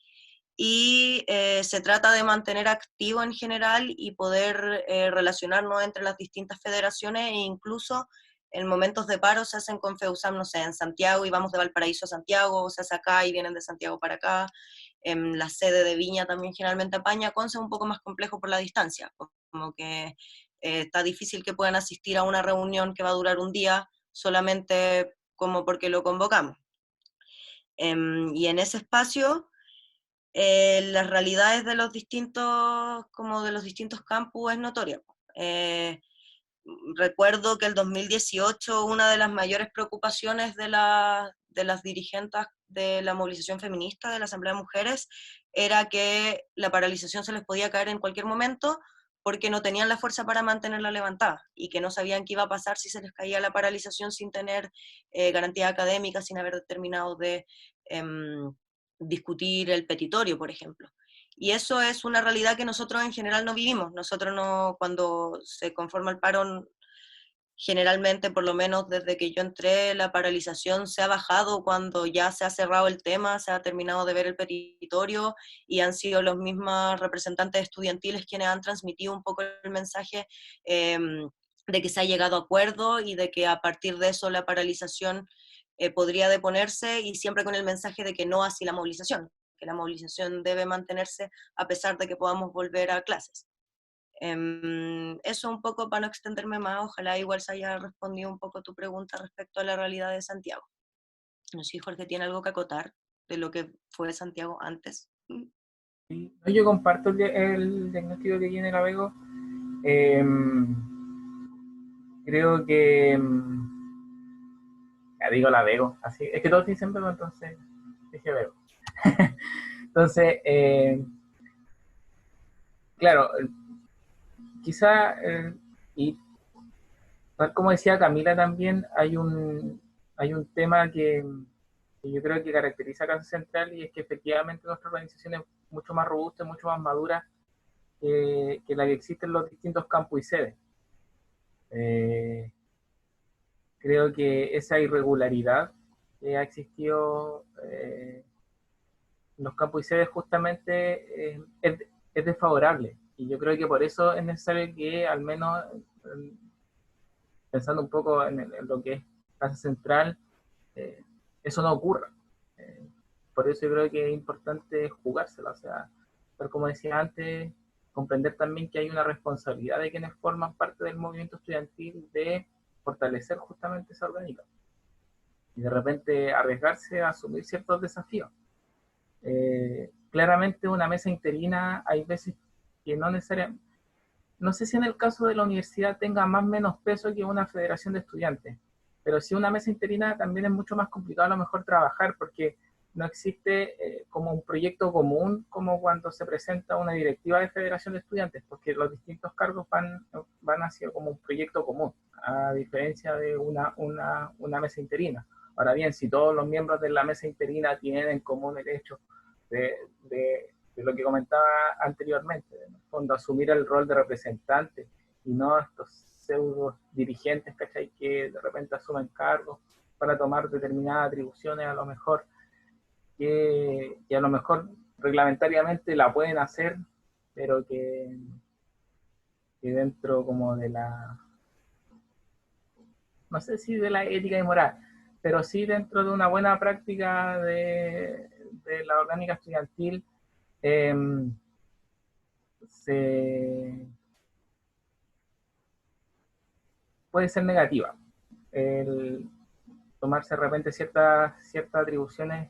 y se trata de mantener activo en general y poder relacionarnos entre las distintas federaciones, e incluso en momentos de paro se hacen con FEUSAM, no sé, en Santiago y vamos de Valparaíso a Santiago, o se hace acá y vienen de Santiago para acá. En la sede de Viña también generalmente apaña. Conce es un poco más complejo por la distancia, como que está difícil que puedan asistir a una reunión que va a durar un día solamente como porque lo convocamos. Y en ese espacio las realidades de los distintos, como de los distintos campus es notoria. Recuerdo que el 2018 una de las mayores preocupaciones de las dirigentes de la movilización feminista de la Asamblea de Mujeres era que la paralización se les podía caer en cualquier momento porque no tenían la fuerza para mantenerla levantada y que no sabían qué iba a pasar si se les caía la paralización sin tener garantía académica, sin haber terminado de discutir el petitorio, por ejemplo. Y eso es una realidad que nosotros en general no vivimos. Nosotros no, cuando se conforma el paro, generalmente, por lo menos desde que yo entré, la paralización se ha bajado cuando ya se ha cerrado el tema, se ha terminado de ver el petitorio y han sido los mismos representantes estudiantiles quienes han transmitido un poco el mensaje de que se ha llegado a acuerdo y de que a partir de eso la paralización podría deponerse, y siempre con el mensaje de que no así la movilización, que la movilización debe mantenerse a pesar de que podamos volver a clases. Eso un poco, para no extenderme más, ojalá igual se haya respondido un poco tu pregunta respecto a la realidad de Santiago. No sé si Jorge tiene algo que acotar de lo que fue Santiago antes. Sí, yo comparto el diagnóstico que tiene la Vego. Creo que ya digo la Vego, así es que todos dicen Vego, entonces dije Vego. Entonces, claro, quizá, y tal como decía Camila también, hay un tema que yo creo que caracteriza a Casa Central, y es que efectivamente nuestra organización es mucho más robusta, mucho más madura que la que existe en los distintos campus y sedes. Creo que esa irregularidad que ha existido en los campus y sedes justamente es desfavorable. Y yo creo que por eso es necesario que, al menos pensando un poco en lo que es Casa Central, eso no ocurra. Por eso yo creo que es importante jugársela. O sea, pero como decía antes, comprender también que hay una responsabilidad de quienes forman parte del movimiento estudiantil de fortalecer justamente esa orgánica. Y de repente arriesgarse a asumir ciertos desafíos. Claramente una mesa interina hay veces que no necesariamente, no sé si en el caso de la universidad tenga más o menos peso que una federación de estudiantes, pero sí una mesa interina también es mucho más complicado a lo mejor trabajar, porque no existe como un proyecto común como cuando se presenta una directiva de federación de estudiantes, porque los distintos cargos van hacia como un proyecto común, a diferencia de una mesa interina. Ahora bien, si todos los miembros de la mesa interina tienen en común el hecho de lo que comentaba anteriormente, en el fondo asumir el rol de representante y no estos pseudo dirigentes, ¿cachai?, que de repente asumen cargos para tomar determinadas atribuciones a lo mejor que a lo mejor reglamentariamente la pueden hacer, pero que dentro como de la, no sé si de la ética y moral, pero sí dentro de una buena práctica de la orgánica estudiantil, puede ser negativa. El tomarse de repente ciertas atribuciones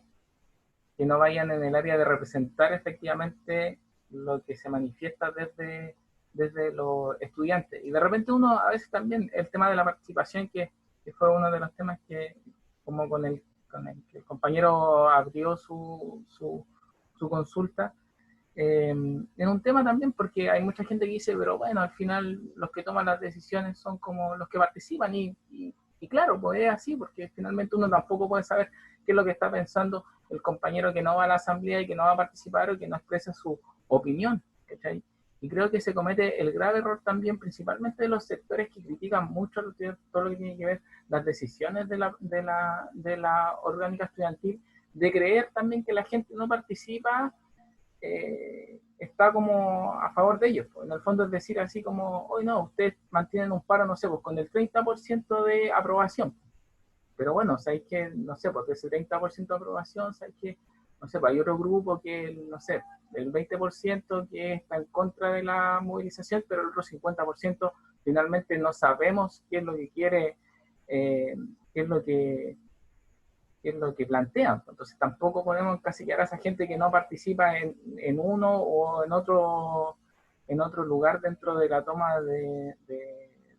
que no vayan en el área de representar efectivamente lo que se manifiesta desde los estudiantes. Y de repente uno, a veces también, el tema de la participación, que fue uno de los temas que, como con el que el compañero abrió su consulta, es un tema también porque hay mucha gente que dice, pero bueno, al final los que toman las decisiones son como los que participan, y claro, pues es así, porque finalmente uno tampoco puede saber qué es lo que está pensando el compañero que no va a la asamblea y que no va a participar o que no expresa su opinión, ¿cachai? Y creo que se comete el grave error también, principalmente de los sectores que critican mucho todo lo que tiene que ver las decisiones de la orgánica estudiantil, de creer también que la gente no participa está como a favor de ellos. Pues en el fondo es decir así como, hoy no, ustedes mantienen un paro, no sé, pues con el 30% de aprobación. Pero bueno, sabéis que, no sé, pues de ese 30% de aprobación, sabéis que, no sé, pues hay otro grupo que, no sé, el 20% que está en contra de la movilización, pero el otro 50% finalmente no sabemos qué es lo que quiere, qué es lo que qué es lo que plantean. Entonces tampoco podemos encasillar a esa gente que no participa en uno o en otro lugar dentro de la toma de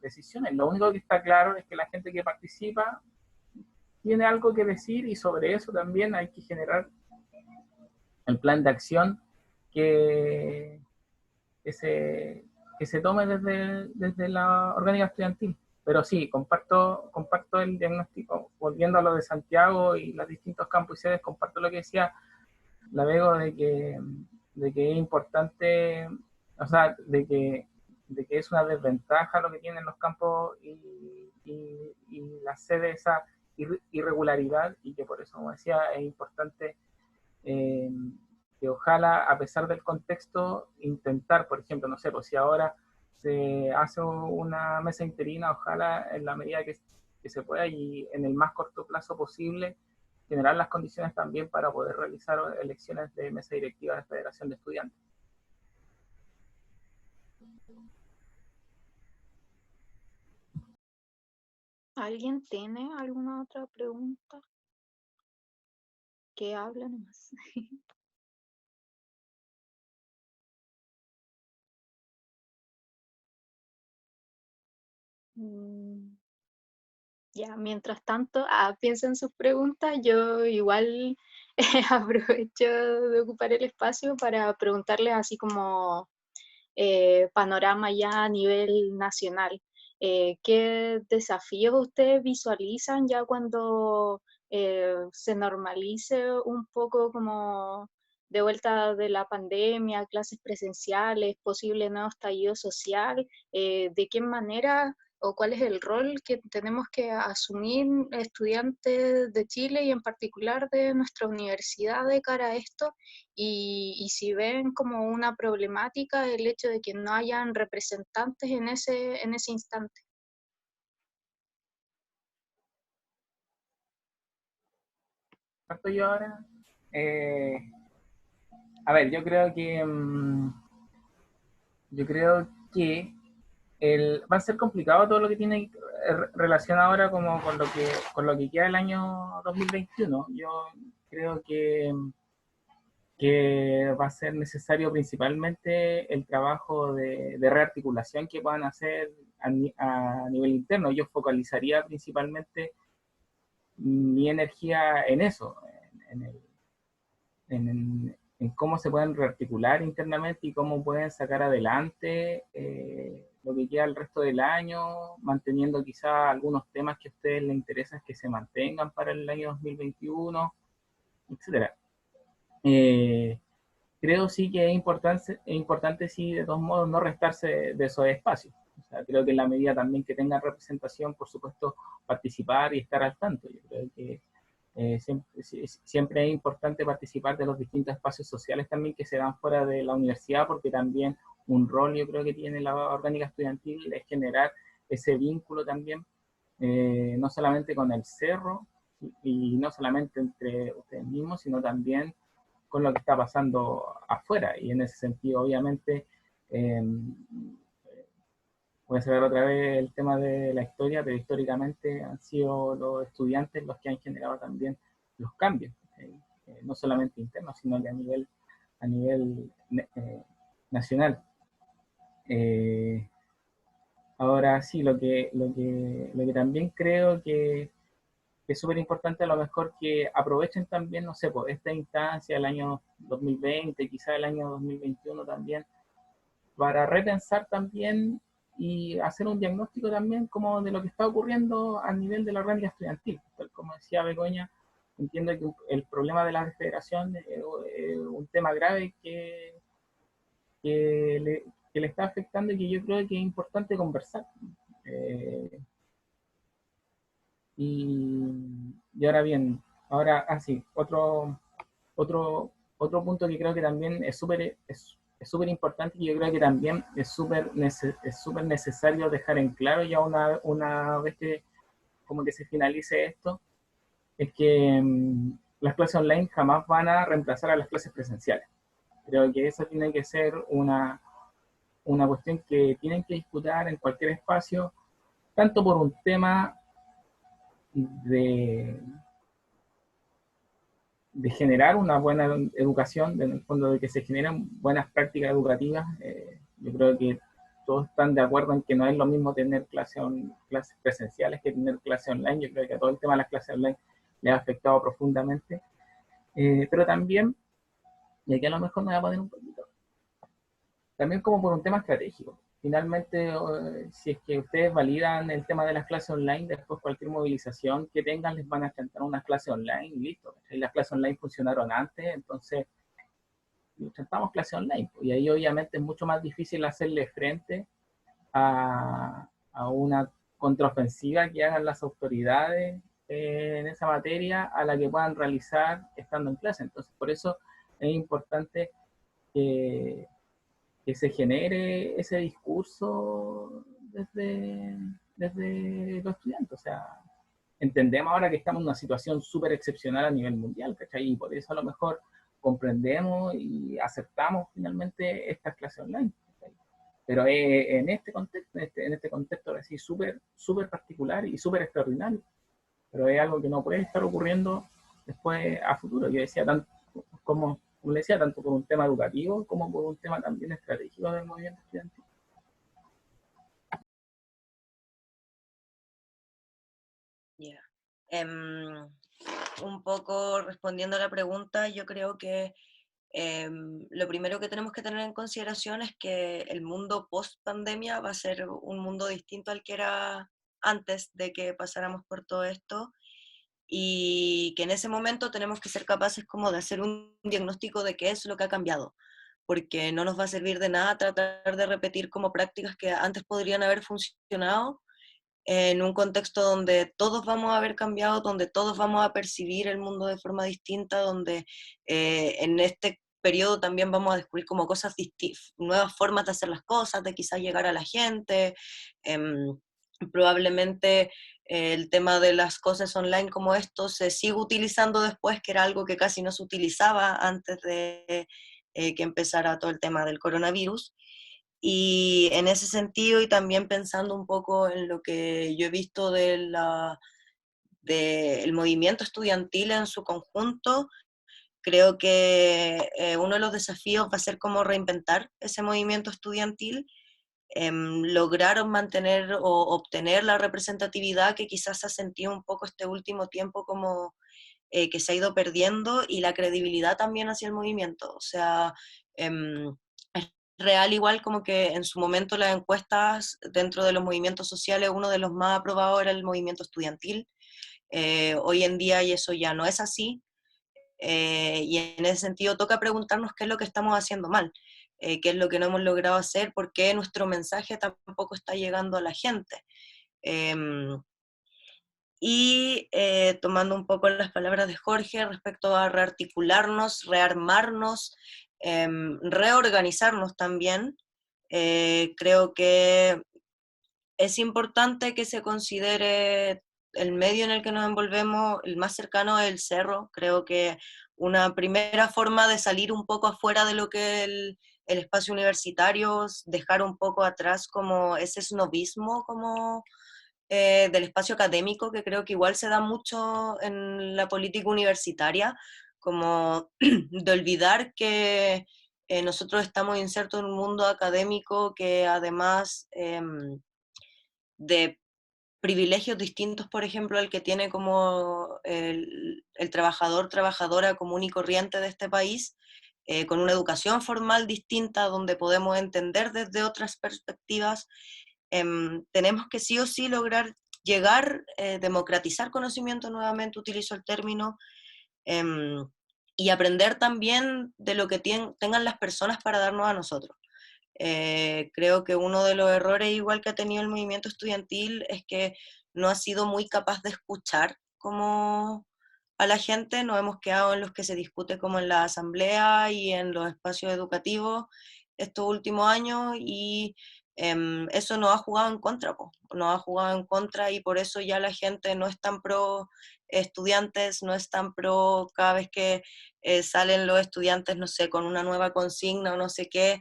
decisiones. Lo único que está claro es que la gente que participa tiene algo que decir y sobre eso también hay que generar el plan de acción que, que se tome desde la orgánica estudiantil. Pero sí, comparto el diagnóstico, volviendo a lo de Santiago y los distintos campus y sedes, comparto lo que decía la Bego de que es importante, o sea, de que es una desventaja lo que tienen los campos y las sedes, esa irregularidad, y que por eso, como decía, es importante eh, que ojalá, a pesar del contexto, intentar, por ejemplo, no sé, pues si ahora se hace una mesa interina, ojalá en la medida que se pueda y en el más corto plazo posible, generar las condiciones también para poder realizar elecciones de mesa directiva de Federación de Estudiantes. ¿Alguien tiene alguna otra pregunta? Que hable nomás. Ya, mientras tanto, piensen sus preguntas. Yo igual aprovecho de ocupar el espacio para preguntarles así como panorama ya a nivel nacional. ¿Qué desafíos ustedes visualizan ya cuando se normalice un poco como de vuelta de la pandemia, clases presenciales, posible nuevo estallido social? ¿De qué manera o cuál es el rol que tenemos que asumir estudiantes de Chile y en particular de nuestra universidad de cara a esto? Y si ven como una problemática el hecho de que no hayan representantes en ese instante. ¿Parto yo ahora? A ver, yo creo que va a ser complicado todo lo que tiene relación ahora como con lo que queda del año 2021. Yo creo que va a ser necesario principalmente el trabajo de rearticulación que puedan hacer a nivel interno. Yo focalizaría principalmente mi energía en eso, en cómo se pueden rearticular internamente y cómo pueden sacar adelante lo que queda el resto del año, manteniendo quizá algunos temas que a ustedes les interesan que se mantengan para el año 2021, etcétera. Creo sí que es importante sí, de todos modos, no restarse de esos espacios. O sea, creo que en la medida también que tengan representación, por supuesto, participar y estar al tanto. Yo creo que siempre es importante participar de los distintos espacios sociales también que se dan fuera de la universidad, porque también un rol yo creo que tiene la orgánica estudiantil es generar ese vínculo también, no solamente con el cerro y no solamente entre ustedes mismos, sino también con lo que está pasando afuera. Y en ese sentido, obviamente, voy a sacar otra vez el tema de la historia, pero históricamente han sido los estudiantes los que han generado también los cambios, no solamente internos, sino que a nivel nacional. Ahora sí, lo que también creo que es súper importante a lo mejor que aprovechen también, no sé, pues esta instancia, el año 2020, quizá el año 2021 también, para repensar también y hacer un diagnóstico también como de lo que está ocurriendo a nivel de la orgánica estudiantil. Como decía Begoña, entiendo que el problema de la federación es un tema grave que le está afectando y que yo creo que es importante conversar. Eh, y ahora bien, sí, otro punto que creo que también es súper importante y yo creo que también es súper necesario dejar en claro ya una vez que como que se finalice esto, es que las clases online jamás van a reemplazar a las clases presenciales. Creo que eso tiene que ser una cuestión que tienen que disputar en cualquier espacio, tanto por un tema de de generar una buena educación, en el fondo de que se generen buenas prácticas educativas. Yo creo que todos están de acuerdo en que no es lo mismo tener clases presenciales que tener clases online. Yo creo que a todo el tema de las clases online le ha afectado profundamente. Pero también, y aquí a lo mejor me voy a poner un poquito, también como por un tema estratégico. Finalmente, si es que ustedes validan el tema de las clases online, después cualquier movilización que tengan les van a enfrentar unas clases online y listo. Y las clases online funcionaron antes, entonces enfrentamos clases online. Y ahí obviamente es mucho más difícil hacerle frente a una contraofensiva que hagan las autoridades en esa materia a la que puedan realizar estando en clase. Entonces, por eso es importante que se genere ese discurso desde los estudiantes. O sea, entendemos ahora que estamos en una situación súper excepcional a nivel mundial, ¿cachai? Y por eso a lo mejor comprendemos y aceptamos finalmente estas clases online. ¿cachai? Pero en este contexto, en este contexto así súper particular y súper extraordinario. Pero es algo que no puede estar ocurriendo después a futuro. Yo decía, tanto como le decía, tanto por un tema educativo como por un tema también estratégico del movimiento estudiantil. Yeah. Un poco respondiendo a la pregunta, yo creo que lo primero que tenemos que tener en consideración es que el mundo post pandemia va a ser un mundo distinto al que era antes de que pasáramos por todo esto, y que en ese momento tenemos que ser capaces como de hacer un diagnóstico de qué es lo que ha cambiado, porque no nos va a servir de nada tratar de repetir como prácticas que antes podrían haber funcionado en un contexto donde todos vamos a haber cambiado, donde todos vamos a percibir el mundo de forma distinta, donde en este periodo también vamos a descubrir como cosas nuevas formas de hacer las cosas, de quizás llegar a la gente. Probablemente el tema de las cosas online como esto se sigue utilizando después, que era algo que casi no se utilizaba antes de que empezara todo el tema del coronavirus. Y en ese sentido, y también pensando un poco en lo que yo he visto del movimiento estudiantil en su conjunto, creo que uno de los desafíos va a ser cómo reinventar ese movimiento estudiantil, lograron mantener o obtener la representatividad que quizás se ha sentido un poco este último tiempo como que se ha ido perdiendo, y la credibilidad también hacia el movimiento. O sea, es real igual como que en su momento las encuestas dentro de los movimientos sociales, uno de los más aprobados era el movimiento estudiantil. Hoy en día y eso ya no es así. Y en ese sentido toca preguntarnos qué es lo que estamos haciendo mal, qué es lo que no hemos logrado hacer, por qué nuestro mensaje tampoco está llegando a la gente. Y tomando un poco las palabras de Jorge respecto a rearticularnos, rearmarnos, reorganizarnos también, creo que es importante que se considere el medio en el que nos envolvemos, el más cercano es el cerro. Creo que una primera forma de salir un poco afuera de lo que el espacio universitario, dejar un poco atrás como ese snobismo como del espacio académico, que creo que igual se da mucho en la política universitaria, como de olvidar que nosotros estamos insertos en un mundo académico que además de privilegios distintos, por ejemplo, al que tiene como el trabajador, trabajadora común y corriente de este país, con una educación formal distinta, donde podemos entender desde otras perspectivas, tenemos que sí o sí lograr llegar, democratizar conocimiento, nuevamente utilizo el término, em, y aprender también de lo que tengan las personas para darnos a nosotros. Creo que uno de los errores igual que ha tenido el movimiento estudiantil es que no ha sido muy capaz de escuchar como a la gente. Nos hemos quedado en los que se discute como en la asamblea y en los espacios educativos estos últimos años, y eso nos ha jugado en contra, nos ha jugado en contra, y por eso ya la gente no es tan pro estudiantes, no es tan pro cada vez que salen los estudiantes, no sé, con una nueva consigna o no sé qué.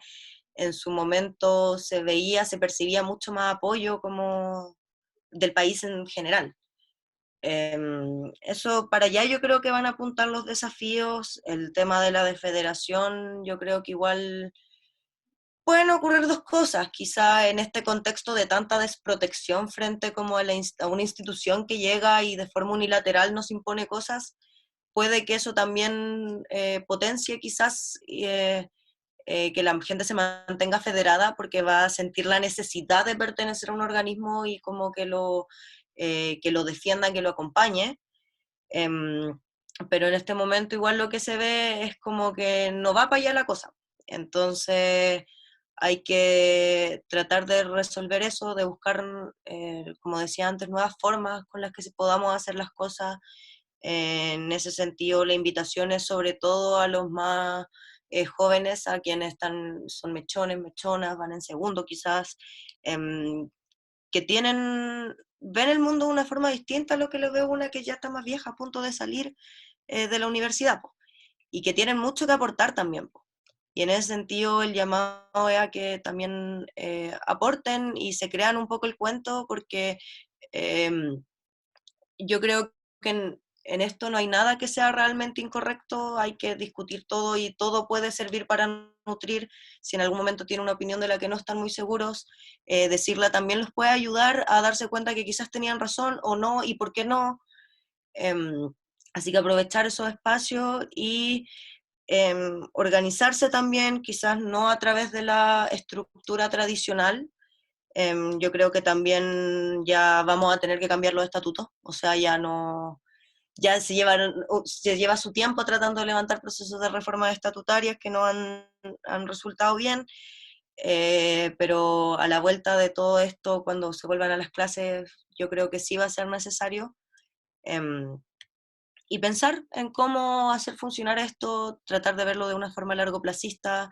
En su momento se veía, se percibía mucho más apoyo como del país en general. Eso para allá yo creo que van a apuntar los desafíos. El tema de la desfederación, yo creo que igual pueden ocurrir dos cosas, quizá en este contexto de tanta desprotección frente como a, a una institución que llega y de forma unilateral nos impone cosas, puede que eso también potencie quizás que la gente se mantenga federada porque va a sentir la necesidad de pertenecer a un organismo y como que lo defienda, que lo acompañe. Pero en este momento igual lo que se ve es como que no va para allá la cosa. Entonces hay que tratar de resolver eso, de buscar, como decía antes, nuevas formas con las que podamos hacer las cosas. En ese sentido, la invitación es sobre todo a los más jóvenes, a quienes son mechones, mechonas, van en segundo quizás, que ven el mundo de una forma distinta a lo que lo ve una que ya está más vieja, a punto de salir de la universidad, po, y que tienen mucho que aportar también, po. Y en ese sentido el llamado es a que también aporten y se crean un poco el cuento, porque eh, yo creo que en esto no hay nada que sea realmente incorrecto, hay que discutir todo y todo puede servir para nutrir. Si en algún momento tiene una opinión de la que no están muy seguros, decirla también los puede ayudar a darse cuenta que quizás tenían razón o no y por qué no. Así que aprovechar esos espacios y organizarse también, quizás no a través de la estructura tradicional. Yo creo que también ya vamos a tener que cambiar los estatutos, o sea, ya no, ya se lleva su tiempo tratando de levantar procesos de reformas estatutarias que no han resultado bien, pero a la vuelta de todo esto, cuando se vuelvan a las clases, yo creo que sí va a ser necesario. Y pensar en cómo hacer funcionar esto, tratar de verlo de una forma largoplacista,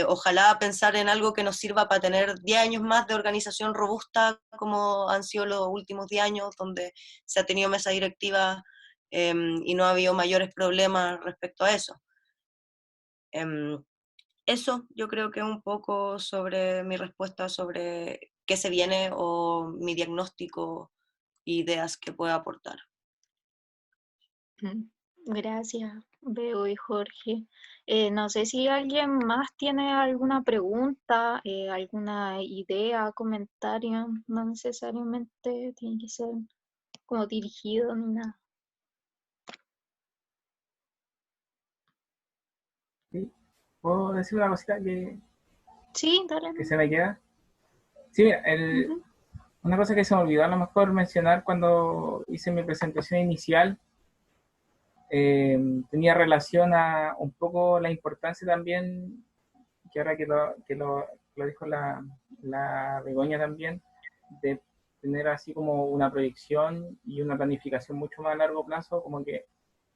ojalá pensar en algo que nos sirva para tener 10 años más de organización robusta, como han sido los últimos 10 años, donde se ha tenido mesa directiva y no ha habido mayores problemas respecto a eso. Eso yo creo que es un poco sobre mi respuesta sobre qué se viene o mi diagnóstico e ideas que pueda aportar. Gracias, Beo y Jorge. No sé si alguien más tiene alguna pregunta, alguna idea, comentario, no necesariamente tiene que ser como dirigido ni nada. ¿Sí? ¿Puedo decir una cosita Sí, dale. que se me queda? Sí, mira, una cosa que se me olvidó a lo mejor mencionar cuando hice mi presentación inicial, tenía relación a un poco la importancia también, que ahora que lo dijo la Begoña también, de tener así como una proyección y una planificación mucho más a largo plazo, como que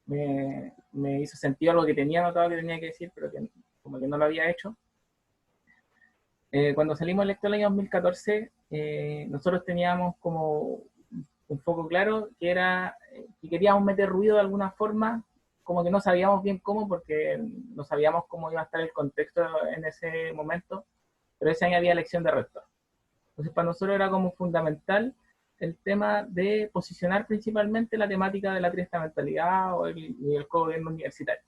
me hizo sentido algo que tenía anotado que tenía que decir, pero que como que no lo había hecho. Cuando salimos electos el año 2014, nosotros teníamos como un foco claro que era que queríamos meter ruido de alguna forma, como que no sabíamos bien cómo, porque no sabíamos cómo iba a estar el contexto en ese momento, pero ese año había elección de rector. Entonces para nosotros era como fundamental el tema de posicionar principalmente la temática de la triestamentalidad y el gobierno universitario.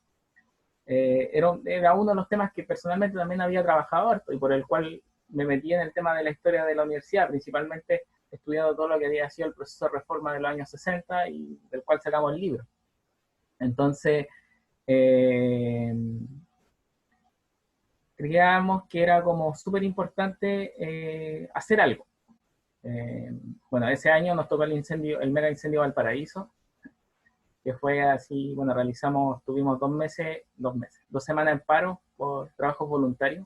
Era uno de los temas que personalmente también había trabajado harto y por el cual me metí en el tema de la historia de la universidad, principalmente estudiando todo lo que había sido el proceso de reforma de los años 60 y del cual sacamos el libro. Entonces, creíamos que era como súper importante hacer algo. Bueno, ese año nos tocó el mega incendio de Valparaíso, que fue así, bueno, tuvimos 2 semanas en paro por trabajos voluntarios,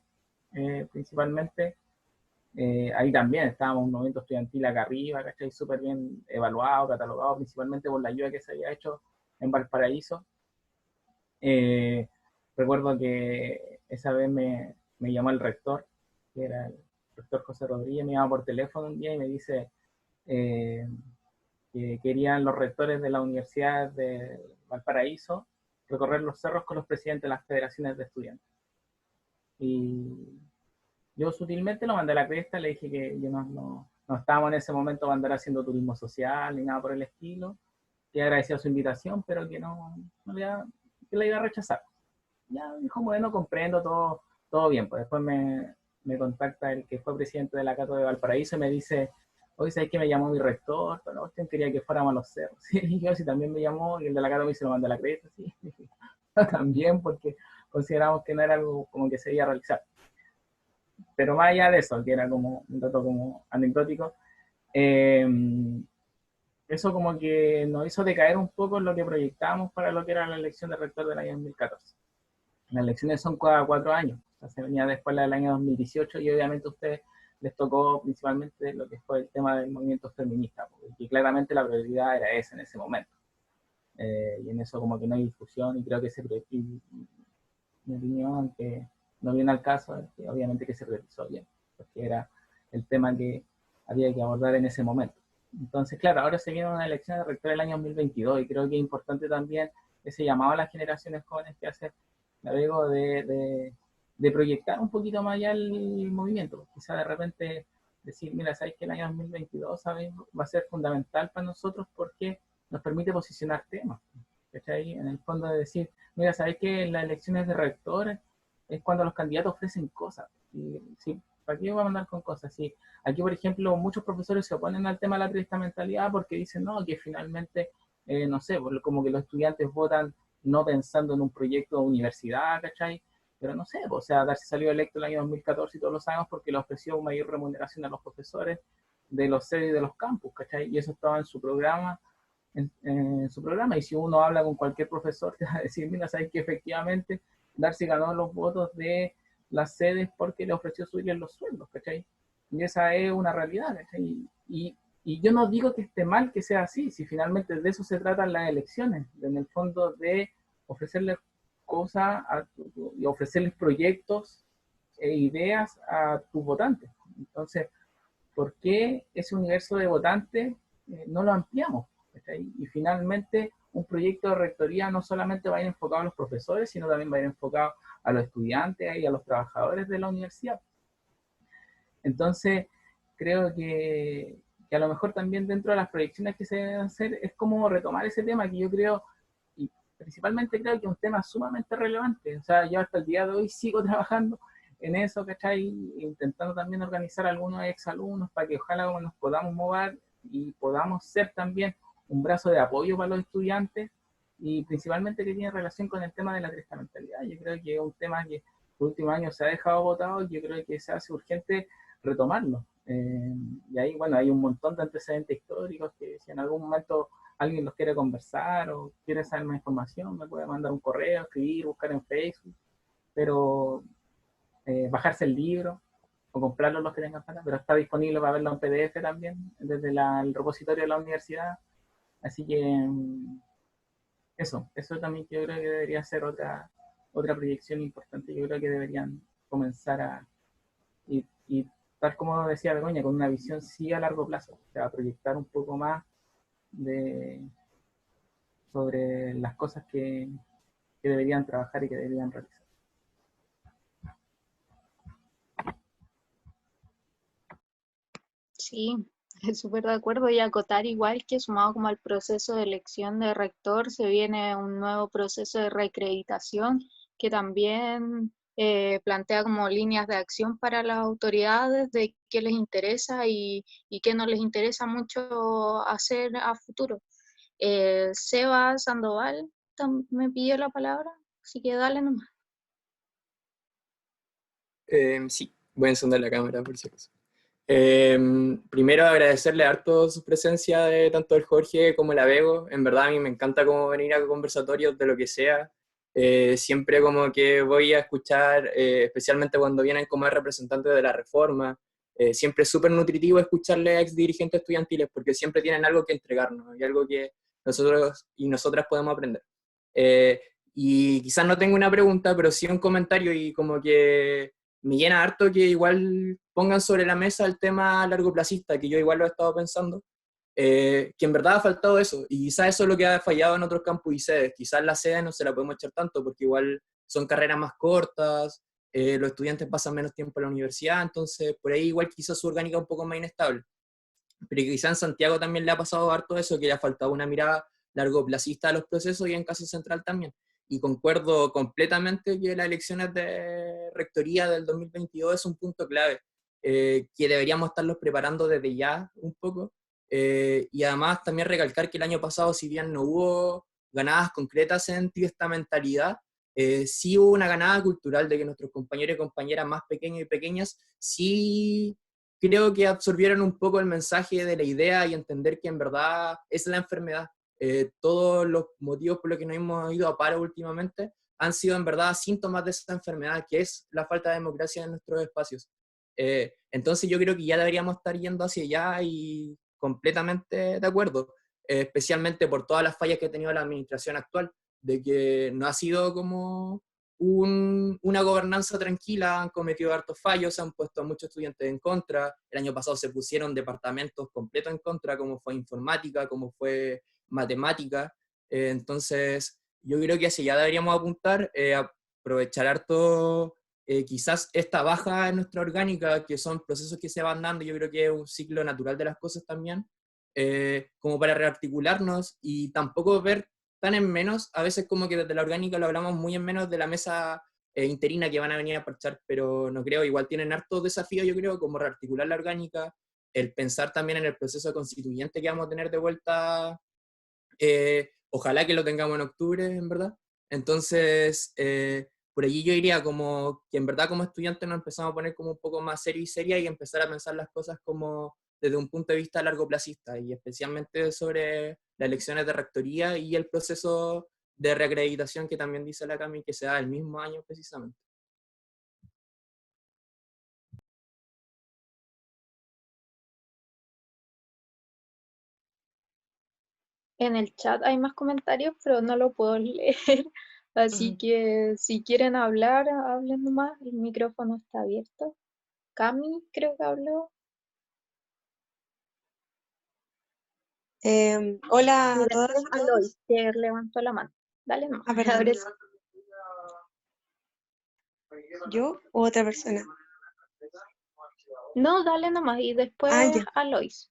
principalmente. Ahí también estábamos un movimiento estudiantil acá arriba, ¿cachai? Súper bien evaluado, catalogado, principalmente por la ayuda que se había hecho en Valparaíso. Recuerdo que esa vez me llamó el rector, que era el rector José Rodríguez, me llama por teléfono un día y me dice que querían los rectores de la Universidad de Valparaíso recorrer los cerros con los presidentes de las federaciones de estudiantes. Y yo sutilmente lo mandé a la cresta, le dije que yo no no estábamos en ese momento para andar haciendo turismo social ni nada por el estilo, que agradecía su invitación, pero que que la iba a rechazar. Ya dijo, bueno, comprendo, todo bien. Pues después me contacta el que fue presidente de la Cato de Valparaíso y me dice, hoy sabes que me llamó mi rector, pero usted quería que fuéramos a los cerros. Sí, y yo sí también me llamó, y el de la Cato me dice, lo mandé a la cresta, sí. También, porque consideramos que no era algo como que se iba a realizar. Pero más allá de eso, que era como un dato como anecdótico, eh, eso como que nos hizo decaer un poco en lo que proyectábamos para lo que era la elección de rector del año 2014. Las elecciones son cada 4 años, o sea, se venía después la del año 2018 y obviamente a ustedes les tocó principalmente lo que fue el tema del movimiento feminista, porque claramente la prioridad era esa en ese momento. Y en eso como que no hay discusión y creo que mi opinión, que no viene al caso, es que obviamente que se priorizó bien, porque era el tema que había que abordar en ese momento. Entonces, claro, ahora se viene una elección de rector del año 2022 y creo que es importante también ese llamado a las generaciones jóvenes que hace Navego de proyectar un poquito más allá el movimiento. Quizá de repente decir, mira, sabéis que el año 2022 ¿sabes? Va a ser fundamental para nosotros porque nos permite posicionar temas. ¿Cachai? En el fondo de decir, mira, sabéis que en las elecciones de rectores es cuando los candidatos ofrecen cosas. Y, sí, ¿para qué voy a mandar con cosas? Sí, aquí, por ejemplo, muchos profesores se oponen al tema de la triestamentalidad porque dicen, no, que finalmente, no sé, como que los estudiantes votan no pensando en un proyecto de universidad, ¿cachai? Pero no sé, o sea, Darcy salió electo el año 2014 y todos lo sabemos porque le ofreció mayor remuneración a los profesores de los sedes y de los campus, ¿cachai? Y eso estaba en su programa, en su programa, y si uno habla con cualquier profesor, te va a decir, mira, sabes que efectivamente Darcy ganó los votos de las sedes porque le ofreció subirles los sueldos, ¿cachai? Y esa es una realidad, ¿cachai? Y yo no digo que esté mal que sea así, si finalmente de eso se tratan las elecciones, en el fondo de ofrecerles cosas y ofrecerles proyectos e ideas a tus votantes. Entonces, ¿por qué ese universo de votantes no lo ampliamos? ¿Cachai? Y finalmente, un proyecto de rectoría no solamente va a ir enfocado a los profesores, sino también va a ir enfocado a los estudiantes y a los trabajadores de la universidad. Entonces, creo que a lo mejor también dentro de las proyecciones que se deben hacer es como retomar ese tema que yo creo, y principalmente creo que es un tema sumamente relevante. O sea, yo hasta el día de hoy sigo trabajando en eso, ¿cachai? Intentando también organizar algunos exalumnos para que ojalá nos podamos mover y podamos ser también un brazo de apoyo para los estudiantes y principalmente que tiene relación con el tema de la triestamentalidad. Yo creo que es un tema que por últimos años se ha dejado botado y yo creo que se hace urgente retomarlo. Y ahí, bueno, hay un montón de antecedentes históricos que si en algún momento alguien los quiere conversar o quiere saber más información, me puede mandar un correo, escribir, buscar en Facebook, pero bajarse el libro o comprarlo los que tengan plata, pero está disponible para verlo en PDF también desde el repositorio de la universidad. Así que eso también yo creo que debería ser otra proyección importante. Yo creo que deberían comenzar y tal como decía Begoña, con una visión sí a largo plazo, o sea, proyectar un poco más sobre las cosas que deberían trabajar y que deberían realizar. Sí, súper de acuerdo y acotar igual que sumado como al proceso de elección de rector se viene un nuevo proceso de reacreditación que también plantea como líneas de acción para las autoridades de qué les interesa y qué no les interesa mucho hacer a futuro. Seba Sandoval me pidió la palabra, así que dale nomás. Sí, voy a encender la cámara por si acaso. Primero agradecerle harto su presencia de tanto el Jorge como la Bego. En verdad a mí me encanta como venir a conversatorios de lo que sea. Siempre como que voy a escuchar, especialmente cuando vienen como representantes de la Reforma. Siempre es súper nutritivo escucharle a ex dirigentes estudiantiles porque siempre tienen algo que entregarnos y algo que nosotros y nosotras podemos aprender. Y quizás no tengo una pregunta, pero sí un comentario y como que me llena harto que igual pongan sobre la mesa el tema largoplacista, que yo igual lo he estado pensando, que en verdad ha faltado eso, y quizás eso es lo que ha fallado en otros campus y sedes. Quizás la sede no se la podemos echar tanto, porque igual son carreras más cortas, los estudiantes pasan menos tiempo en la universidad, entonces por ahí igual quizás su orgánica es un poco más inestable. pero quizá en Santiago también le ha pasado harto eso, que le ha faltado una mirada largoplacista a los procesos, y en Caso Central también. Y concuerdo completamente que las elecciones de rectoría del 2022 es un punto clave, que deberíamos estarlos preparando desde ya un poco. Y además también recalcar que el año pasado, si bien no hubo ganadas concretas en esta mentalidad, sí hubo una ganada cultural de que nuestros compañeros y compañeras más pequeños y pequeñas sí creo que absorbieron un poco el mensaje de la idea y entender que en verdad es la enfermedad. Todos los motivos por los que nos hemos ido a paro últimamente han sido en verdad síntomas de esa enfermedad, que es la falta de democracia en nuestros espacios. Entonces yo creo que ya deberíamos estar yendo hacia allá, y completamente de acuerdo, especialmente por todas las fallas que ha tenido la administración actual, de que no ha sido como una gobernanza tranquila, han cometido hartos fallos, se han puesto a muchos estudiantes en contra, el año pasado se pusieron departamentos completos en contra, como fue informática, como fue matemática. Entonces yo creo que hacia allá deberíamos apuntar, aprovechar harto quizás esta baja en nuestra orgánica, que son procesos que se van dando, yo creo que es un ciclo natural de las cosas también, como para rearticularnos y tampoco ver tan en menos, a veces como que desde la orgánica lo hablamos muy en menos de la mesa interina que van a venir a parchar, pero no creo, igual tienen hartos desafíos, yo creo, como rearticular la orgánica, el pensar también en el proceso constituyente que vamos a tener de vuelta, ojalá que lo tengamos en octubre, en verdad. Entonces, por allí yo diría como que en verdad como estudiantes nos empezamos a poner como un poco más serio y seria, y empezar a pensar las cosas como desde un punto de vista largoplacista, y especialmente sobre las elecciones de rectoría y el proceso de reacreditación que también dice la Cami que se da el mismo año precisamente. En el chat hay más comentarios, pero no lo puedo leer. Así que si quieren hablar, hablen nomás. El micrófono está abierto. Cami creo que habló. Hola Y a todas después y Aloy, todos. que levantó la mano. Dale nomás. Perdón. Ahora sí. ¿Yo u otra persona? No, dale nomás. Y después Ya. Alois.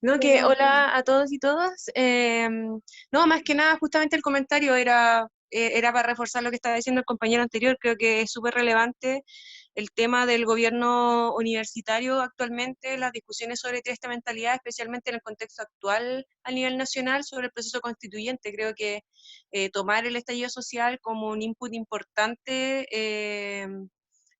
No, que hola a todos y todas. No, más que nada, justamente el comentario era para reforzar lo que estaba diciendo el compañero anterior. Creo que es súper relevante el tema del gobierno universitario actualmente, las discusiones sobre esta mentalidad, especialmente en el contexto actual a nivel nacional sobre el proceso constituyente. Creo que tomar el estallido social como un input importante en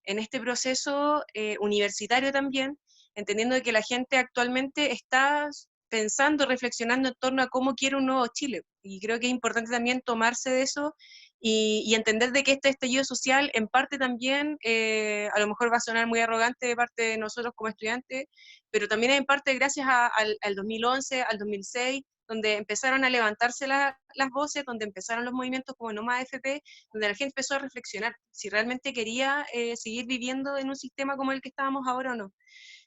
este proceso universitario también, entendiendo que la gente actualmente está pensando, reflexionando en torno a cómo quiere un nuevo Chile. Y creo que es importante también tomarse de eso y entender de que este estallido social en parte también, a lo mejor va a sonar muy arrogante de parte de nosotros como estudiantes, pero también en parte gracias al 2011, al 2006, donde empezaron a levantarse las voces, donde empezaron los movimientos como No Más AFP, donde la gente empezó a reflexionar si realmente quería seguir viviendo en un sistema como el que estábamos ahora o no.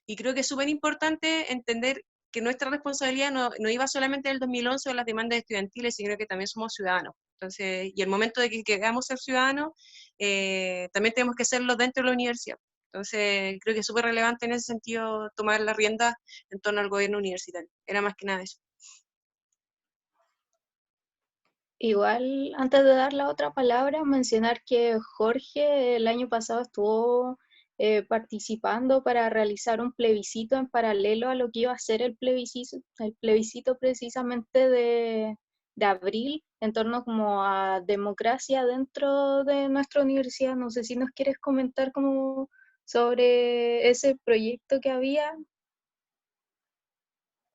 Y creo que es súper importante entender que nuestra responsabilidad no iba solamente en el 2011 o las demandas estudiantiles, sino que también somos ciudadanos. Entonces, y el momento de que queramos ser ciudadanos, también tenemos que serlo dentro de la universidad. Entonces, creo que es súper relevante en ese sentido tomar las riendas en torno al gobierno universitario. Era más que nada eso. Igual, antes de dar la otra palabra, mencionar que Jorge el año pasado estuvo participando para realizar un plebiscito en paralelo a lo que iba a ser el plebiscito precisamente de abril, en torno como a democracia dentro de nuestra universidad. No sé si nos quieres comentar como sobre ese proyecto que había.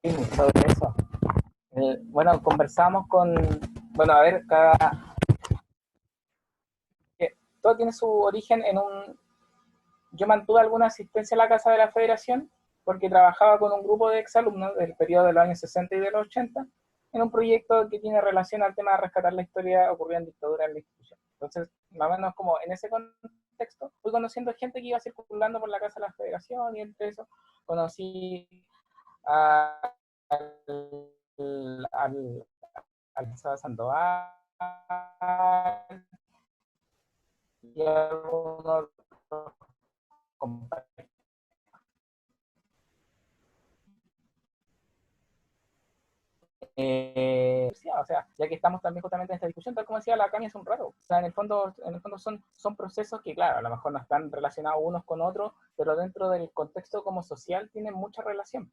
Sí, sobre eso. Bueno, conversamos con, bueno, a ver, todo tiene su origen en yo mantuve alguna asistencia a la Casa de la Federación porque trabajaba con un grupo de exalumnos del periodo de los años 60 y de los 80 en un proyecto que tiene relación al tema de rescatar la historia ocurrida en dictadura en la institución. Entonces, más o menos como en ese contexto, fui conociendo gente que iba circulando por la Casa de la Federación, y entre eso conocí al Sandoval y a algunos compañeros. o sea, ya que estamos también justamente en esta discusión, tal como decía la Cami hace un rato, o sea, en el fondo son procesos que, claro, a lo mejor no están relacionados unos con otros, pero dentro del contexto como social tienen mucha relación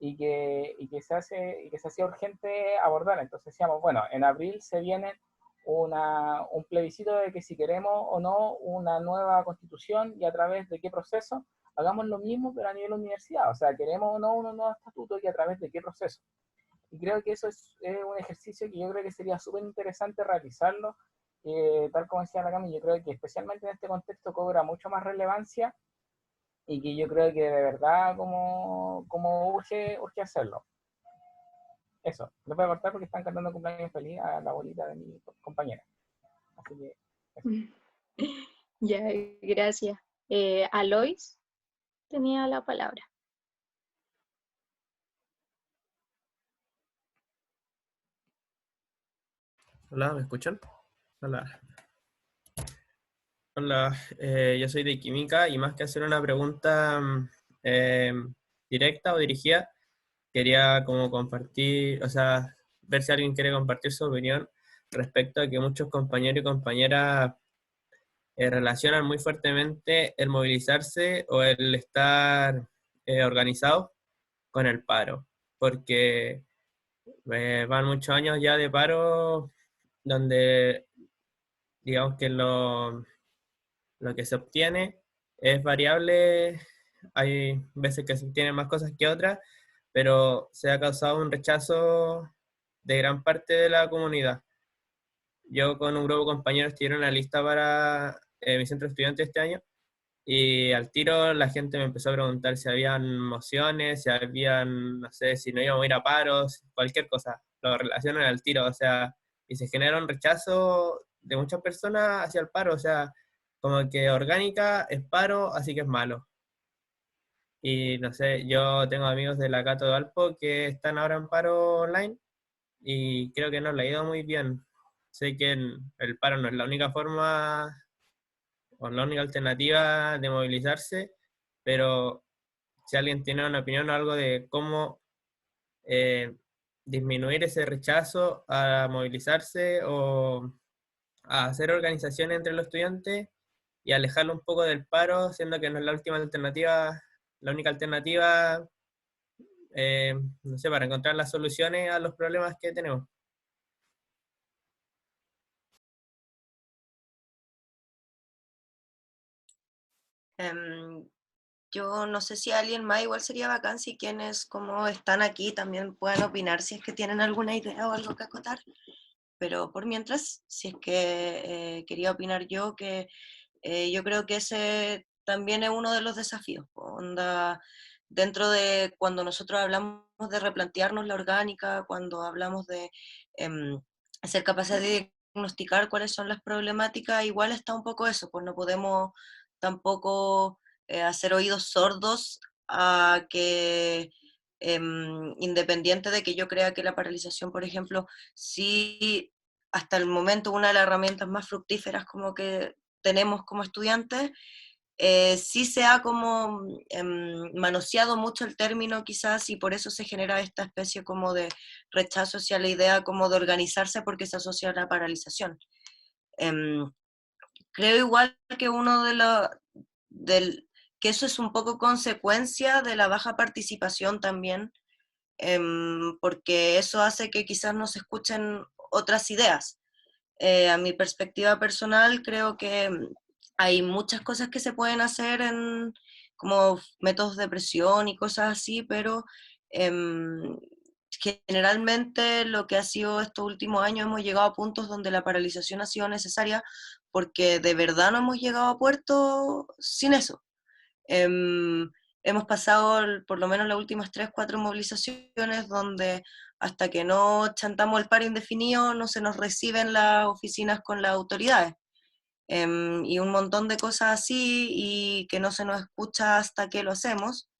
y que se hacía urgente abordar. Entonces decíamos, bueno, en abril se viene un plebiscito de que si queremos o no una nueva constitución y a través de qué proceso, hagamos lo mismo pero a nivel universidad, o sea, queremos o no un nuevo estatuto y a través de qué proceso. Y creo que eso es un ejercicio que yo creo que sería súper interesante realizarlo, tal como decía la Cami, yo creo que especialmente en este contexto cobra mucho más relevancia y que yo creo que de verdad como urge hacerlo. Eso, lo voy a cortar porque están cantando cumpleaños feliz a la abuelita de mi compañera. Así que eso. Ya, gracias. Alois tenía la palabra. Hola, ¿me escuchan? Hola. Hola, yo soy de química y más que hacer una pregunta eh, directa o dirigida, quería como compartir, o sea, ver si alguien quiere compartir su opinión respecto a que muchos compañeros y compañeras relacionan muy fuertemente el movilizarse o el estar organizado con el paro, porque van muchos años ya de paro donde digamos que lo que se obtiene es variable, hay veces que se obtienen más cosas que otras, pero se ha causado un rechazo de gran parte de la comunidad. Yo con un grupo de compañeros tiré una lista para mi centro de estudiantes este año y al tiro la gente me empezó a preguntar si habían mociones, si habían, no sé, si no íbamos a ir a paros, cualquier cosa. Lo relacionan al tiro, o sea, y se genera un rechazo de muchas personas hacia el paro, o sea, como que orgánica es paro, así que es malo. Y no sé, yo tengo amigos de la Cato de Valpo que están ahora en paro online y creo que no le ha ido muy bien. Sé que el paro no es la única forma o la única alternativa de movilizarse, pero si alguien tiene una opinión o algo de cómo eh, disminuir ese rechazo a movilizarse o a hacer organizaciones entre los estudiantes y alejarlo un poco del paro, siendo que no es la última alternativa, la única alternativa, no sé, para encontrar las soluciones a los problemas que tenemos. Yo no sé si alguien más, igual sería bacán si quienes como están aquí también puedan opinar si es que tienen alguna idea o algo que acotar. Pero por mientras, si es que quería opinar yo, que yo creo que ese también es uno de los desafíos. Onda, dentro de cuando nosotros hablamos de replantearnos la orgánica, cuando hablamos de ser capaces de diagnosticar cuáles son las problemáticas, igual está un poco eso, pues no podemos tampoco hacer oídos sordos a que, independiente de que yo crea que la paralización, por ejemplo, sí, hasta el momento una de las herramientas más fructíferas como que tenemos como estudiantes, sí se ha como manoseado mucho el término quizás y por eso se genera esta especie como de rechazo hacia la idea como de organizarse porque se asocia a la paralización. Creo igual que uno de los, que eso es un poco consecuencia de la baja participación también, porque eso hace que quizás no se escuchen otras ideas. A mi perspectiva personal, creo que hay muchas cosas que se pueden hacer en como métodos de presión y cosas así, pero generalmente lo que ha sido estos últimos años hemos llegado a puntos donde la paralización ha sido necesaria porque de verdad no hemos llegado a puerto sin eso. Hemos pasado por lo menos las últimas 3, 4 movilizaciones donde hasta que no chantamos el paro indefinido no se nos reciben las oficinas con las autoridades. Y un montón de cosas así y que no se nos escucha hasta que lo hacemos.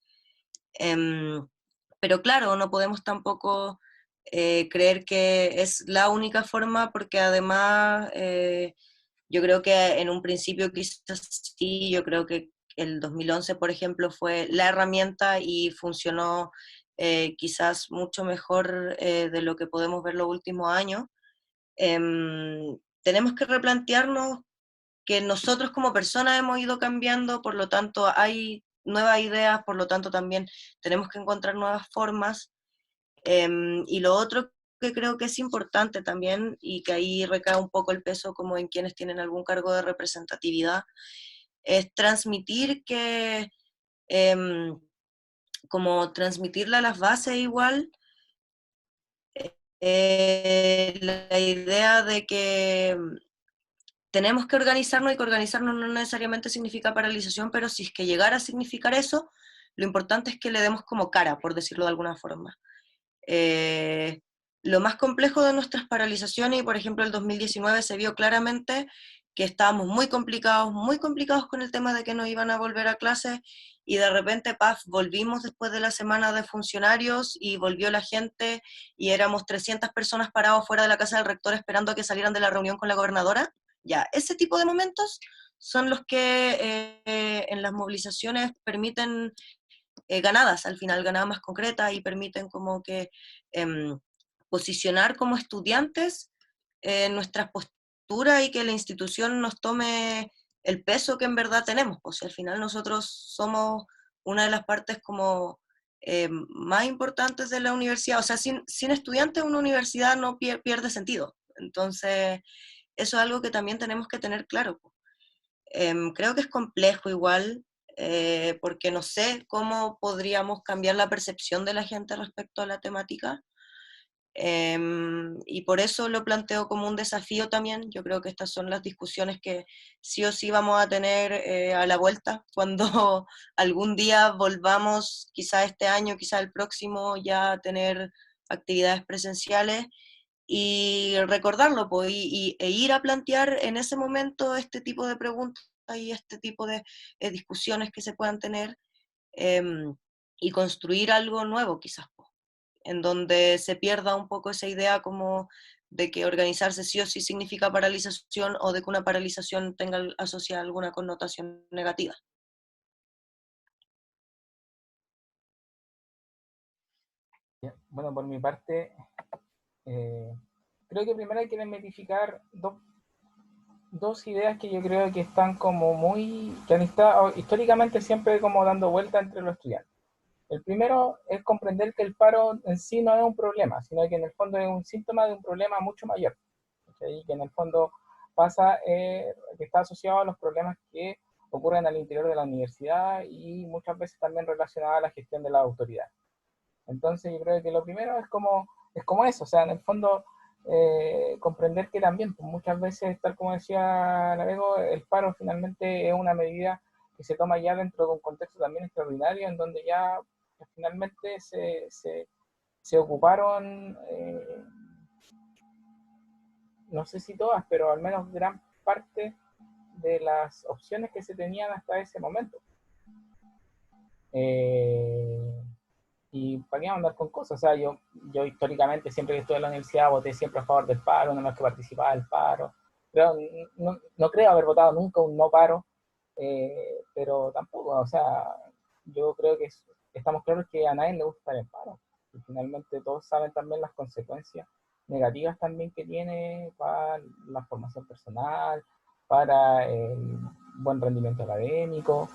Pero claro, no podemos tampoco creer que es la única forma porque además yo creo que en un principio quizás sí, yo creo que el 2011, por ejemplo, fue la herramienta y funcionó quizás mucho mejor de lo que podemos ver los últimos años. Tenemos que replantearnos que nosotros como personas hemos ido cambiando, por lo tanto hay nuevas ideas, por lo tanto también tenemos que encontrar nuevas formas. Y lo otro que creo que es importante también, y que ahí recae un poco el peso como en quienes tienen algún cargo de representatividad, es transmitir que, como transmitirle a las bases igual, la idea de que tenemos que organizarnos, y que organizarnos no necesariamente significa paralización, pero si es que llegara a significar eso, lo importante es que le demos como cara, por decirlo de alguna forma. Lo más complejo de nuestras paralizaciones, y por ejemplo el 2019 se vio claramente que estábamos muy complicados con el tema de que nos iban a volver a clases, y de repente, paf, volvimos después de la semana de funcionarios, y volvió la gente, y éramos 300 personas parados fuera de la casa del rector esperando a que salieran de la reunión con la gobernadora. Ya, ese tipo de momentos son los que en las movilizaciones permiten ganadas, al final ganadas más concretas, y permiten como que posicionar como estudiantes nuestras posturas, y que la institución nos tome el peso que en verdad tenemos, pues al final nosotros somos una de las partes como más importantes de la universidad, o sea, sin estudiantes una universidad no pierde sentido, entonces eso es algo que también tenemos que tener claro. Creo que es complejo igual, porque no sé cómo podríamos cambiar la percepción de la gente respecto a la temática, y por eso lo planteo como un desafío también. Yo creo que estas son las discusiones que sí o sí vamos a tener a la vuelta, cuando algún día volvamos, quizá este año, quizá el próximo, ya a tener actividades presenciales, y recordarlo, pues, e ir a plantear en ese momento este tipo de preguntas y este tipo de discusiones que se puedan tener, y construir algo nuevo quizás, pues, en donde se pierda un poco esa idea como de que organizarse sí o sí significa paralización, o de que una paralización tenga asociada alguna connotación negativa. Bueno, por mi parte, creo que primero hay que desmitificar dos ideas que yo creo que están como que han estado históricamente siempre como dando vuelta entre los estudiantes. El primero es comprender que el paro en sí no es un problema, sino que en el fondo es un síntoma de un problema mucho mayor. ¿Sí? Que en el fondo pasa, que está asociado a los problemas que ocurren al interior de la universidad, y muchas veces también relacionada a la gestión de la autoridad. Entonces yo creo que lo primero es como eso, o sea, en el fondo comprender que también, pues muchas veces, tal como decía Navego, el paro finalmente es una medida que se toma ya dentro de un contexto también extraordinario, en donde ya finalmente se ocuparon, no sé si todas, pero al menos gran parte de las opciones que se tenían hasta ese momento. Y para qué andar con cosas, o sea, yo históricamente, siempre que estuve en la universidad, voté siempre a favor del paro, no más que participaba del paro, pero no creo haber votado nunca un no paro, pero tampoco, o sea, yo creo que estamos claros que a nadie le gusta estar en paro, y finalmente todos saben también las consecuencias negativas también que tiene para la formación personal, para el buen rendimiento académico.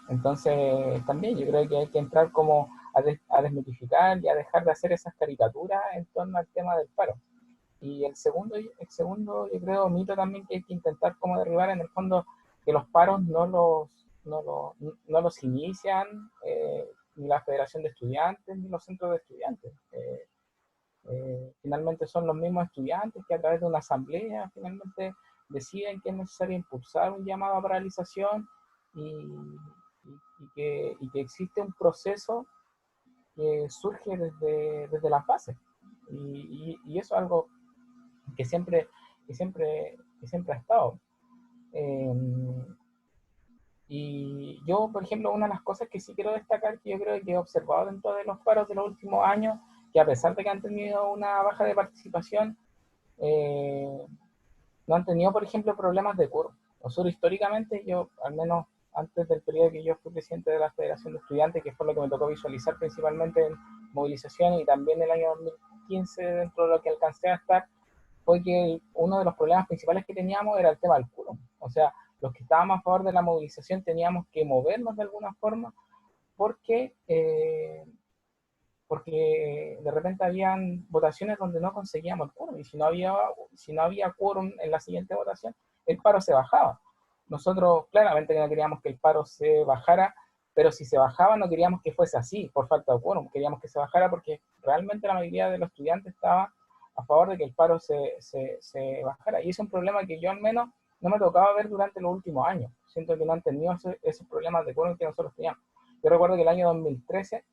Entonces también yo creo que hay que entrar como a desmitificar y a dejar de hacer esas caricaturas en torno al tema del paro. Y el segundo yo creo, mito también que hay que intentar como derribar, en el fondo, que los paros no los inician ni la Federación de Estudiantes ni los centros de estudiantes. Finalmente son los mismos estudiantes que a través de una asamblea finalmente deciden que es necesario impulsar un llamado a paralización, y que existe un proceso que surge desde las bases. Y eso es algo que siempre ha estado. Y yo, por ejemplo, una de las cosas que sí quiero destacar, que yo creo que he observado dentro de los paros de los últimos años, que a pesar de que han tenido una baja de participación, no han tenido, por ejemplo, problemas de quórum. Nosotros históricamente, yo, al menos antes del periodo que yo fui presidente de la Federación de Estudiantes, que fue lo que me tocó visualizar principalmente movilización y también el año 2015 dentro de lo que alcancé a estar, fue que uno de los problemas principales que teníamos era el tema del quórum. O sea, los que estábamos a favor de la movilización teníamos que movernos de alguna forma porque, porque de repente habían votaciones donde no conseguíamos el quórum, y si no había quórum en la siguiente votación, el paro se bajaba. Nosotros claramente no queríamos que el paro se bajara, pero si se bajaba no queríamos que fuese así, por falta de quórum, queríamos que se bajara porque realmente la mayoría de los estudiantes estaba a favor de que el paro se bajara, y es un problema que yo al menos no me tocaba ver durante los últimos años. Siento que no han tenido esos problemas de quórum que nosotros teníamos. Yo recuerdo que el año 2013,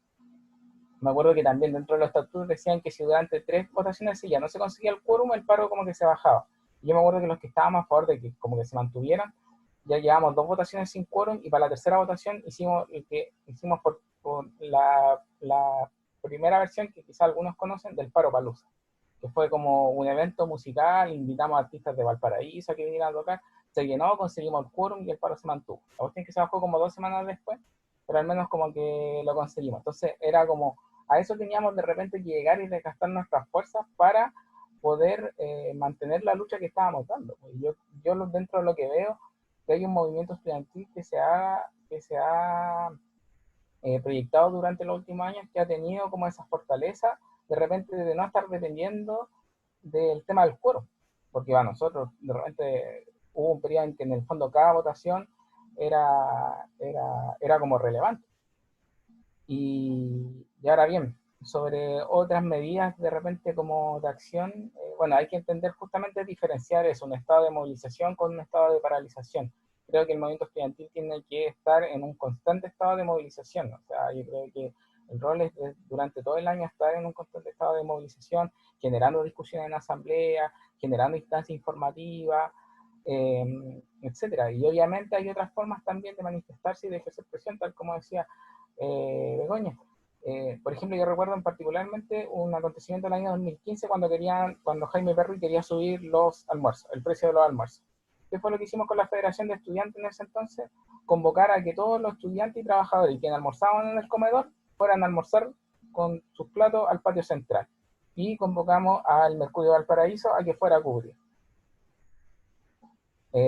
me acuerdo que también dentro de los estatutos decían que si durante 3 votaciones ya no se conseguía el quórum, el paro como que se bajaba. Y yo me acuerdo que los que estábamos a favor de que como que se mantuvieran, ya llevamos 2 votaciones sin quórum, y para la tercera votación hicimos el que hicimos por la primera versión que quizá algunos conocen, del paro palusa, que fue como un evento musical, invitamos a artistas de Valparaíso a que vinieran a tocar, se llenó, conseguimos el quórum y el paro se mantuvo. La cuestión es que se bajó como 2 semanas después, pero al menos como que lo conseguimos. Entonces era como, a eso teníamos de repente que llegar y desgastar nuestras fuerzas para poder mantener la lucha que estábamos dando. Yo dentro de lo que veo, que hay un movimiento estudiantil que se ha proyectado durante los últimos años, que ha tenido como esa fortaleza de repente de no estar dependiendo del tema del quórum, porque nosotros de repente hubo un periodo en que en el fondo cada votación era como relevante. Y ahora bien, sobre otras medidas de repente como de acción, bueno, hay que entender justamente diferenciar eso, un estado de movilización con un estado de paralización. Creo que el movimiento estudiantil tiene que estar en un constante estado de movilización, ¿no? O sea, yo creo que el rol es durante todo el año estar en un constante estado de movilización, generando discusiones en asamblea, generando instancias informativas, etcétera. Y obviamente hay otras formas también de manifestarse y de ejercer presión, tal como decía Begoña. Por ejemplo, yo recuerdo particularmente un acontecimiento del año 2015 cuando Jaime Perry quería subir los almuerzos, el precio de los almuerzos. ¿Qué fue lo que hicimos con la Federación de Estudiantes en ese entonces? Convocar a que todos los estudiantes y trabajadores que almorzaban en el comedor fueran a almorzar con sus platos al patio central. Y convocamos al Mercurio de Valparaíso a que fuera a cubrir.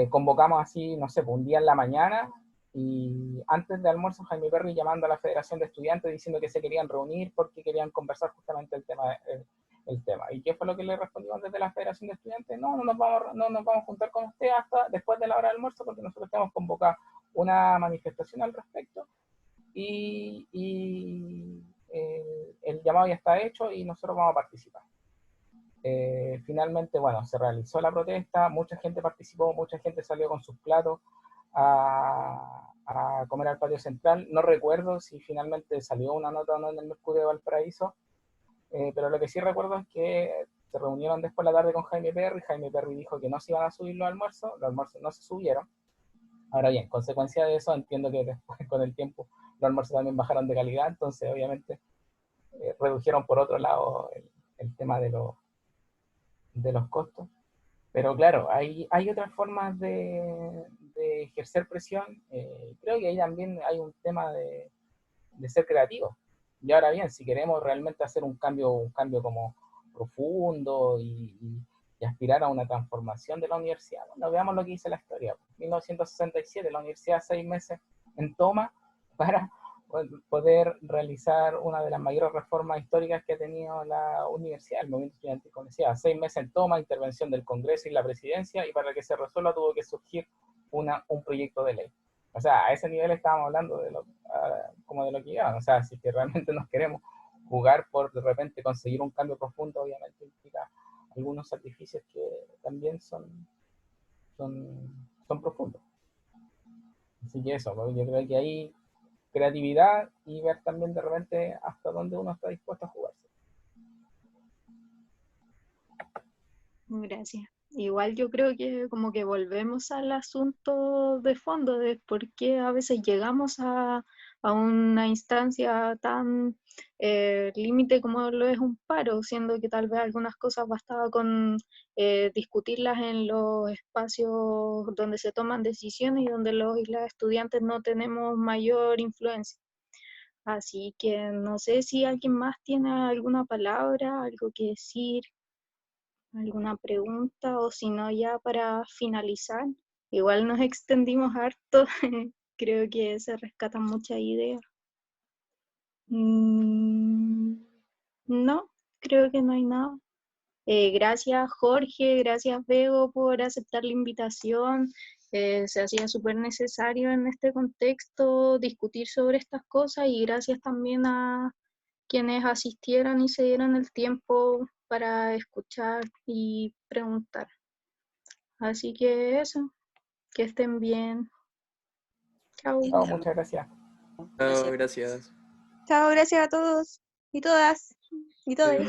Convocamos así, no sé, un día en la mañana, y antes de almuerzo Jaime Perry llamando a la Federación de Estudiantes diciendo que se querían reunir porque querían conversar justamente el tema. ¿Y qué fue lo que le respondimos desde la Federación de Estudiantes? No nos vamos a juntar con usted hasta después de la hora de almuerzo, porque nosotros tenemos convocado una manifestación al respecto, y el llamado ya está hecho y nosotros vamos a participar. Finalmente, bueno, se realizó la protesta, mucha gente participó, mucha gente salió con sus platos a comer al patio central. No recuerdo si finalmente salió una nota o no en el Mercurio de Valparaíso, pero lo que sí recuerdo es que se reunieron después de la tarde con Jaime Perry dijo que no se iban a subir los almuerzos no se subieron. Ahora bien, consecuencia de eso, entiendo que después con el tiempo los almuerzos también bajaron de calidad, entonces obviamente redujeron por otro lado el tema de los costos. Pero claro, hay otras formas de ejercer presión. Creo que ahí también hay un tema de ser creativo. Y ahora bien, si queremos realmente hacer un cambio como profundo y aspirar a una transformación de la universidad, bueno, veamos lo que dice la historia. 1967, la universidad 6 meses en toma para poder realizar una de las mayores reformas históricas que ha tenido la universidad, el movimiento estudiantil, como decía, 6 meses en toma, intervención del Congreso y la presidencia, y para que se resuelva tuvo que surgir un proyecto de ley. O sea, a ese nivel estábamos hablando como de lo que llevan. O sea, si que realmente nos queremos jugar por de repente conseguir un cambio profundo, obviamente implica algunos sacrificios que también son profundos. Así que eso, yo creo que hay creatividad y ver también de repente hasta dónde uno está dispuesto a jugarse. Gracias. Igual yo creo que como que volvemos al asunto de fondo de por qué a veces llegamos a una instancia tan límite como lo es un paro, siendo que tal vez algunas cosas bastaba con discutirlas en los espacios donde se toman decisiones y donde los y las estudiantes no tenemos mayor influencia. Así que no sé si alguien más tiene alguna palabra, algo que decir, alguna pregunta, o si no, ya para finalizar. Igual nos extendimos harto, creo que se rescatan muchas ideas. No, creo que no hay nada. Gracias Jorge, gracias Bego por aceptar la invitación. Se hacía súper necesario en este contexto discutir sobre estas cosas, y gracias también a quienes asistieron y se dieron el tiempo para escuchar y preguntar. Así que eso, que estén bien. Chao. No, muchas gracias. Chao, gracias. Chao, gracias a todos y todas y todos.